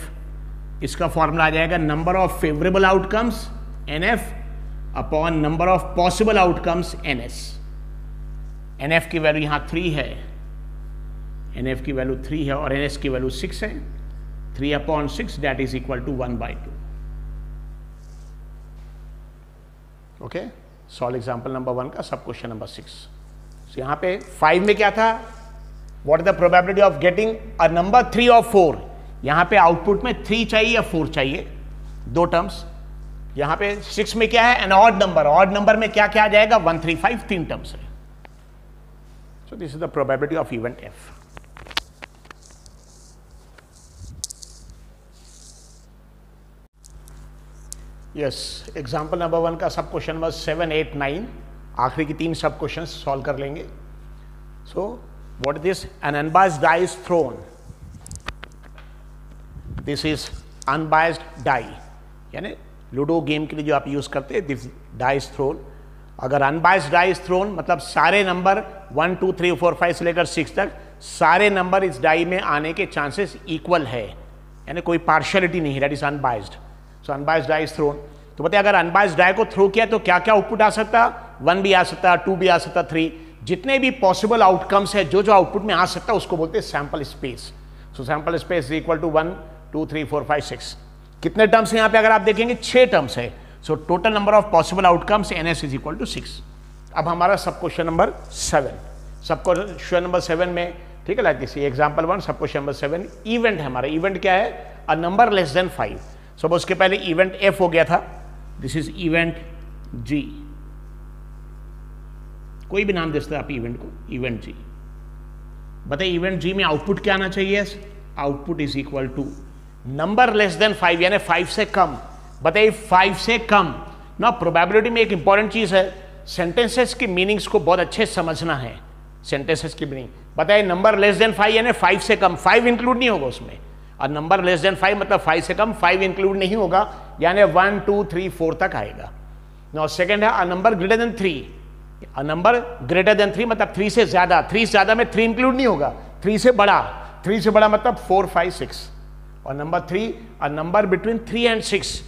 इसका फॉर्मूला आ जाएगा number of favourable outcomes NF upon number of possible outcomes NS। NF की वैल्यू यहां 3 है, NF की वैल्यू 3 है और NS की वैल्यू 6 है। 3/6 that is equal to 1/2। Okay, solve example number 1 का सब क्वेश्चन नंबर 6। यहां पे 5 में क्या था? What is the probability of getting a number 3 और 4। यहां पे आउटपुट में 3 चाहिए या 4 चाहिए, 2 टर्म्स। यहां पे 6 में क्या है? An odd number. Odd number में क्या क्या आ जाएगा? 1 3 5, 3 टर्म्स है। सो this is the probability of event F। Yes, example number 1 का सब क्वेश्चन नंबर 7 8 9, आखिरी की 3 सब क्वेश्चन सॉल्व कर लेंगे। So what is this? An unbiased die is thrown. This is unbiased die, यानी लूडो गेम के लिए जो आप यूज करते हैं, दिस डाइस थ्रोन। अगर अनबायस्ड डाइस थ्रोन मतलब सारे नंबर 1 2 3 4 5 से लेकर 6 तक सारे नंबर इस डाई में आने के चांसेस इक्वल है, यानी कोई पार्शियलिटी नहीं है, that is unbiased. So unbiased dice thrown, तो बताइए अगर अनबायस्ड डाई को थ्रो किया तो क्या क्या आउटपुट आ सकता? 1 भी आ सकता, 2 भी आ सकता, 3। जितने भी पॉसिबल आउटकम्स है, जो जो आउटपुट में आ सकता है, उसको बोलते हैं sample space. So sample space is equal to 1 2 3 4 5 6। कितने टर्म्स हैं यहां पे? अगर आप देखेंगे 6 टर्म्स है। So total number of possible outcomes NS is equal to 6। अब हमारा सब क्वेश्चन नंबर 7, सब क्वेश्चन नंबर 7 में, ठीक है, like this example 1 sub question number 7 event है हमारा। इवेंट क्या है? A number less than 5। Suppose उसके पहले इवेंट F हो गया था, दिस इज इवेंट G। कोई भी नाम दे सकते हैं आप इवेंट को, इवेंट G। बताइए इवेंट G में आउटपुट क्या आना चाहिए? Output is equal to number less than 5, यानी 5 से कम। बताइए 5 से कम ना। प्रोबेबिलिटी में एक इंपॉर्टेंट चीज है, सेंटेंसेस की मीनिंग्स को बहुत अच्छे समझना है। सेंटेंसेस की मीनिंग बताइए, नंबर लेस देन 5 यानी 5 से कम, 5 इंक्लूड नहीं होगा उसमें। और नंबर लेस देन 5 मतलब 5 से कम, 5 इंक्लूड नहीं होगा, यानी 1 2 3 4 तक आएगा। नाउ सेकंड है अ नंबर ग्रेटर देन 3, अ नंबर ग्रेटर देन 3 मतलब 3 से ज्यादा, 3 से ज्यादा में 3 इंक्लूड नहीं होगा, 3 से बड़ा, 3 से बड़ा मतलब 4, 5, 6। और number 3 a number between 3 and 6,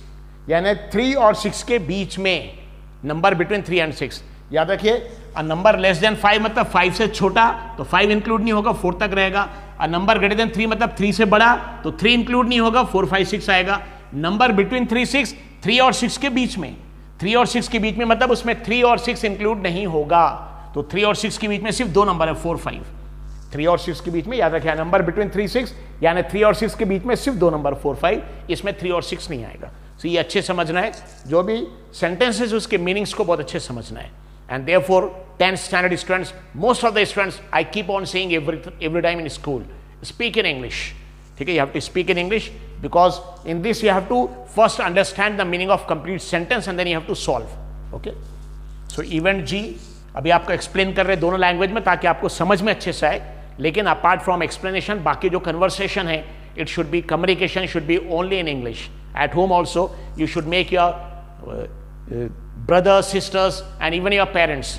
यानी 3 और 6 के बीच में, नंबर बिटवीन 3 एंड 6। याद रखिए अ नंबर लेस देन 5 मतलब 5 से छोटा, तो 5 इंक्लूड नहीं होगा, 4 तक रहेगा। अ नंबर ग्रेटर देन 3 मतलब 3 से बड़ा, तो 3 इंक्लूड नहीं होगा, 4, 5, 6 आएगा। नंबर बिटवीन 3, 6, 3 और 6 के बीच में, 3 और 6 के बीच में मतलब उसमें 3 और 6 इंक्लूड नहीं होगा, तो 3 और 6 के बीच में सिर्फ 2 नंबर है, 4, 5। 3 और 6 के बीच में, याद रखिए नंबर बिटवीन 3, 6 यानी 3 और 6 के बीच में सिर्फ 2 नंबर 4, 5, इसमें 3 और 6 नहीं आएगा। तो ये अच्छे समझना है, जो भी सेंटेंसेस उसके मीनिंग्स को बहुत अच्छे समझना है। And therefore 10th standard students, most of the students I keep on saying every time in school, speak in English. ठीक है, you have to speak in English because in this you have to first understand the meaning of complete sentence and then you have to solve. Okay, so event G अभी आपको explain कर रहे हैं दोनों language में ताकि आपको समझ में अच्छे से आए, लेकिन अपार्ट फ्रॉम एक्सप्लेनेशन बाकी जो कन्वर्सेशन है, it should be communication should be only in English. At home also you should make your brothers, sisters and even your parents,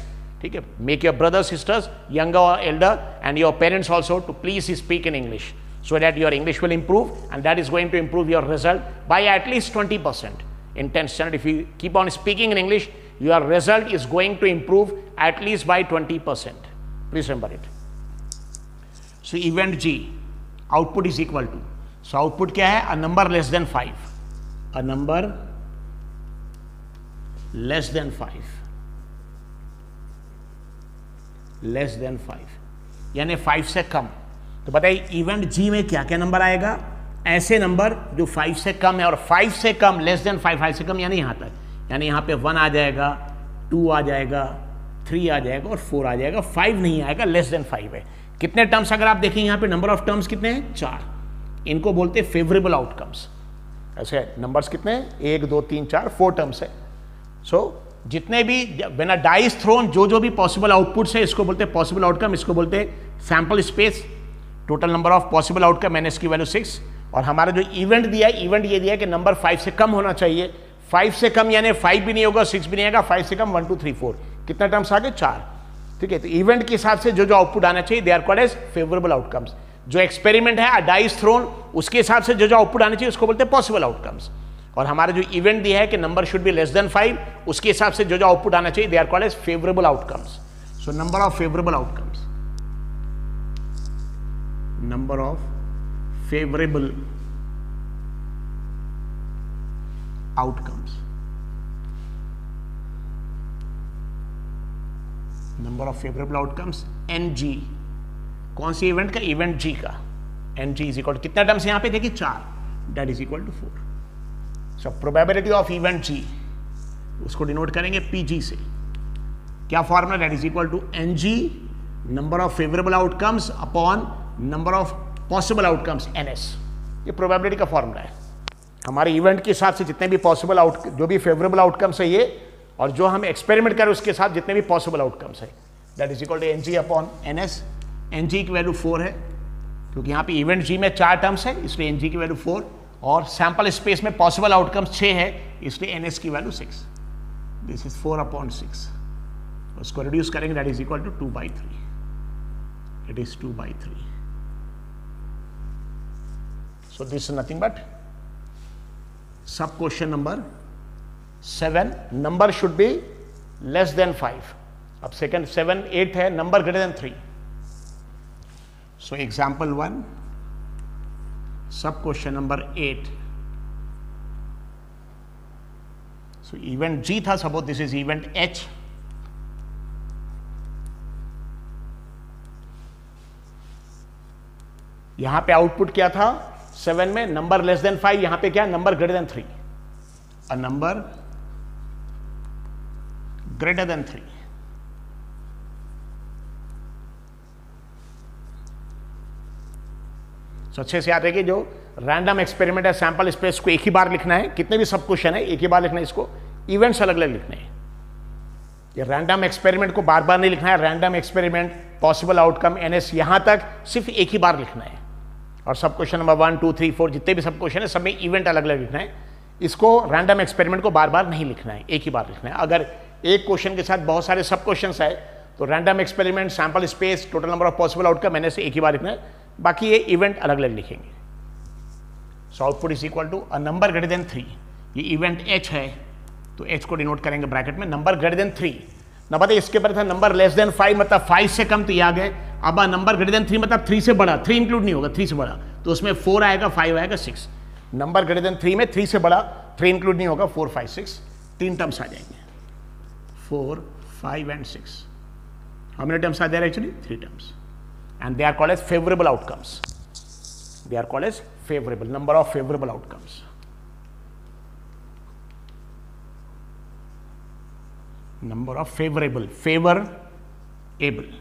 ठीक है, make your brothers, sisters, younger or elder, and your parents also to please speak in English so that your English will improve, and that is going to improve your result by at least 20% in 10th standard. If you keep on speaking in English, your result is going to improve at least by 20%. Please remember it. So event G, output is equal to, so output क्या है, a number less than 5, a number less than 5, less than 5 यानी 5 से कम। तो बताइए event जी में क्या क्या number आएगा, ऐसे नंबर जो 5 से कम है, और 5 से कम लेस देन 5, 5 से कम यानी यहां तक, यानी यहां पे 1 आ जाएगा, 2 आ जाएगा, 3 आ जाएगा और 4 आ जाएगा, 5 नहीं आएगा, लेस देन 5 है। कितने टर्म्स अगर आप देखें यहां पे नंबर ऑफ टर्म्स कितने हैं, 4। इनको बोलते हैं फेवरेबल आउटकम्स। ऐसे नंबर्स कितने हैं, 1, 2, 3, 4, 4 टर्म्स है। सो जितने भी when a die is thrown, जो भी पॉसिबल आउटपुट्स है इसको बोलते हैं पॉसिबल आउटकम, इसको बोलते हैं sample space. Total number of possible outcome N S की वैल्यू 6, और हमारा जो इवेंट दिया है, इवेंट ये दिया है कि नंबर 5 से कम होना चाहिए। 5 से कम यानी 5 भी नहीं होगा, 6 भी नहीं आएगा, 5 से कम 1, 2, 3, 4, कितना टर्म्स आ गए, 4। ठीक है, तो इवेंट के हिसाब से जो आउटपुट आना चाहिए they are called as favourable outcomes. जो एक्सपेरिमेंट है, डाई इज थ्रोन, उसके हिसाब से जो आउटपुट आना चाहिए उसको बोलते हैं पॉसिबल आउटकम्स। और हमारा जो इवेंट दिया है कि number should be less than 5, उसके हिसाब से जो आउटपुट आना चाहिए they are called as favourable outcomes. So number of favourable outcomes, number of favourable outcomes, number of favourable outcomes N G. कौन सी इवेंट का, इवेंट जी का। N G is equal to कितना टर्म्स यहां पे देखिए, 4, that is equal to 4। So probability of event G, उसको denote करेंगे पीजी से। क्या formula, that is equal to N G number of favourable outcomes upon number of possible outcomes N S. ये probability का formula है। हमारे event के हिसाब से जितने भी पॉसिबल जो भी फेवरेबल आउटकम्स है ये, और जो हम एक्सपेरिमेंट करें उसके साथ जितने भी पॉसिबल आउटकम्स है, that is equal to N G upon N S. N G की वैल्यू 4 है क्योंकि यहाँ पे इवेंट जी में 4 टर्म्स है, इसलिए एन जी की वैल्यू 4, और सैंपल स्पेस में पॉसिबल आउटकम्स 6 है, इसलिए एन एस की वैल्यू 6। This is 4 upon 6। उसको रिड्यूस करेंगे, that is equal to 2/3। It is 2/3। So this is nothing but sub question number 7, number should be less than 5। अब second 7, 8 है, number greater than 3। So example 1, sub question number 8। So event G था, suppose this is event H. यहां पे output क्या था 7 में, number less than 5, यहां पे क्या, नंबर ग्रेटर देन 3। अ नंबर ग्रेटर देन 3। तो अच्छे से याद रखिए, जो रैंडम एक्सपेरिमेंट है, सैंपल स्पेस को एक ही बार लिखना है, कितने भी सब क्वेश्चन है एक ही बार लिखना है, इसको इवेंट्स अलग अलग लिखने हैं। ये रैंडम एक्सपेरिमेंट को बार बार नहीं लिखना है, random experiment possible outcome NS यहां तक सिर्फ एक ही बार लिखना है। और सब क्वेश्चन नंबर 1, 2, 3, 4 जितने भी सब क्वेश्चन है सब में इवेंट अलग अलग लिखना है, इसको रैंडम एक्सपेरिमेंट को बार बार नहीं लिखना है, एक ही बार लिखना है। अगर एक क्वेश्चन के साथ बहुत सारे सब क्वेश्चन है, तो random experiment, sample space, total number of possible outcome मैंने से एक ही बार लिखना है, बाकी ये इवेंट अलग अलग लिखेंगे. So output is equal to a number greater than 3. ये इवेंट h है, तो h को डिनोट करेंगे ब्रैकेट में नंबर ग्रेटर देन 3. ना पता इसके पर था नंबर लेस देन 5, मतलब 5 से कम, तो ये आ गए. अब नंबर ग्रेटर देन 3 मतलब 3 से बड़ा, 3 इंक्लूड नहीं होगा, 3 से बड़ा, तो उसमें 4 आएगा, 5 आएगा, 6. नंबर ग्रेटर देन 3 में 3 से बड़ा, 3 इंक्लूड नहीं होगा, 4, 5, 6, 3 टर्म्स आ जाएंगे, 4, 5 and 6. How many terms are there actually? 3 terms, and they are called as favourable outcomes. They are called as favourable, number of favourable outcomes. Number of favourable, favour able,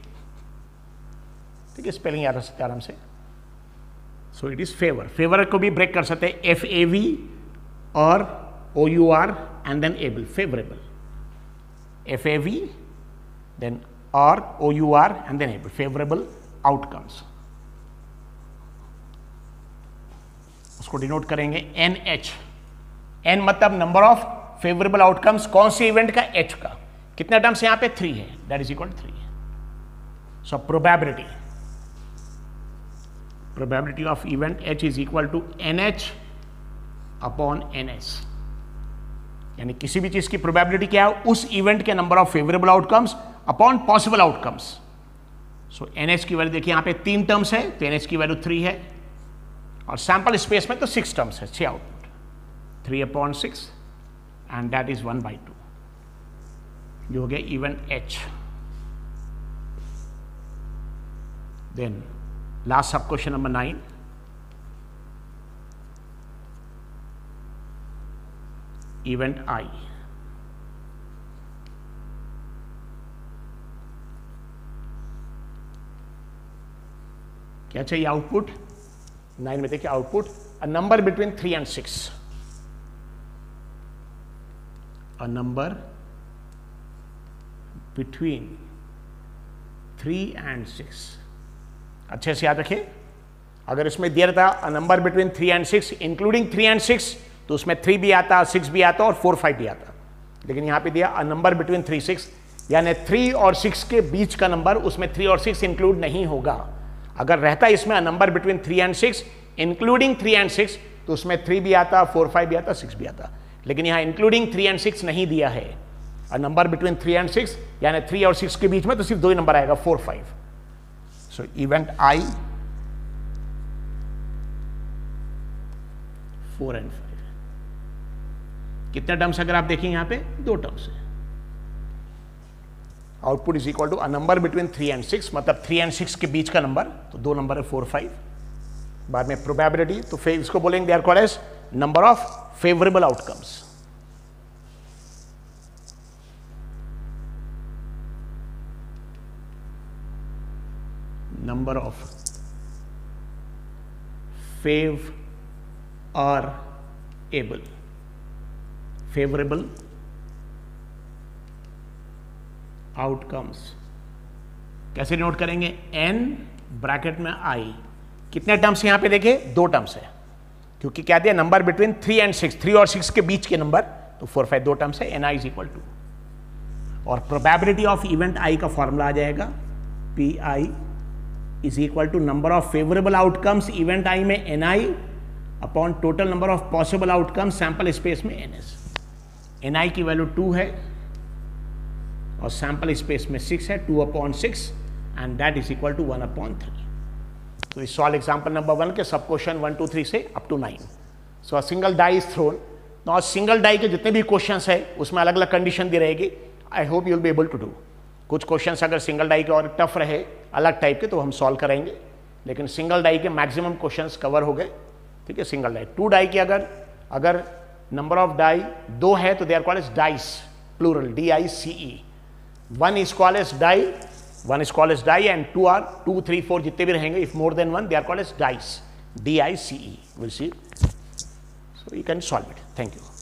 ठीक है, spelling याद रख सकते आराम से. So it is favour. Favour को भी break कर सकते हैं FAV और OUR and then able, favourable. FAV then और OUR and then able, favourable outcomes. उसको डिनोट करेंगे NH. N मतलब नंबर ऑफ फेवरेबल आउटकम्स, कौन से इवेंट का? H का. कितने टर्म्स यहां पे? 3 है, that is equal 3. So probability, probability of event H is equal to NH upon NS. यानी किसी भी चीज की प्रोबेबिलिटी क्या है? उस इवेंट के number of favourable outcomes upon possible outcomes. So NH की वैल्यू देखिए, यहां पे 3 टर्म्स है, तो NH की वैल्यू 3 है, और सैंपल स्पेस में तो 6 टर्म्स है, 6 output, 3 upon 6 and that is 1/2. जो हो गया इवेंट H. देन लास्ट सब क्वेश्चन नंबर 9. Event I. क्या चाहिए आउटपुट? 9 में देखिए output, a number between 3 and 6. A number between 3 and 6. अच्छे से याद रखिए, अगर इसमें दिया था अ number between 3 and 6 including 3 and 6, तो उसमें 3 भी आता, 6 भी आता और 4, 5 भी आता. लेकिन यहां पे दिया अ नंबर बिटवीन 3, 6, यानी 3 और 6 के बीच का नंबर, उसमें 3 और 6 इंक्लूड नहीं होगा. अगर रहता इसमें अ number between 3 and 6 including 3 and 6, तो उसमें 3 भी आता, 4, 5 भी आता, 6 भी आता. लेकिन यहां इंक्लूडिंग 3 and 6 नहीं दिया है. अ नंबर बिटवीन 3 and 6 यानी 3 और 6 के बीच में तो सिर्फ 2 ही नंबर आएगा, 4, 5. सो इवेंट I 4 and 5. कितने टर्म्स अगर आप देखेंगे यहां पे? 2 टर्म्स है. Output is equal to a number between 3 and 6, मतलब 3 and 6 के बीच का नंबर, तो 2 नंबर है, 4, 5. बाद में प्रोबेबिलिटी, तो इसको बोलेंगे they are called as number of favourable outcomes. number of favorable outcomes. कैसे नोट करेंगे? n ब्रैकेट में I. कितने टर्म्स यहां पे देखे? 2 टर्म्स है, क्योंकि क्या दिया? नंबर बिटवीन 3 and 6, 3 और 6 के बीच के नंबर, तो 4, 5 2 टर्म्स है. ni इज इक्वल टू, और प्रोबेबिलिटी ऑफ इवेंट I का फॉर्मूला आ जाएगा PI is equal to number of favourable outcomes event I में NI upon total number of possible outcomes sample space में NS. NI की value 2 है और sample space में 6 है, 2 upon 6 and that is equal to 1 upon 3. तो इस solve example number 1 के सब क्वेश्चन 1, 2, 3 से up to 9. So a single die is thrown. Now single die के जितने भी क्वेश्चंस है उसमें अलग अलग कंडीशन दी रहेगी. I hope you will be able to do. कुछ क्वेश्चंस अगर सिंगल डाई के और टफ रहे अलग टाइप के, तो हम सॉल्व करेंगे, लेकिन सिंगल डाई के मैक्सिमम क्वेश्चंस कवर हो गए. ठीक है, सिंगल डाई. 2 डाई के अगर नंबर ऑफ डाई 2 है तो they are called as dice, plural, DICE. 1 is called as die and 2, 3, 4 जितने भी रहेंगे, if more than 1 they are called as dice, DICE. We'll see. So you can solve it. Thank you.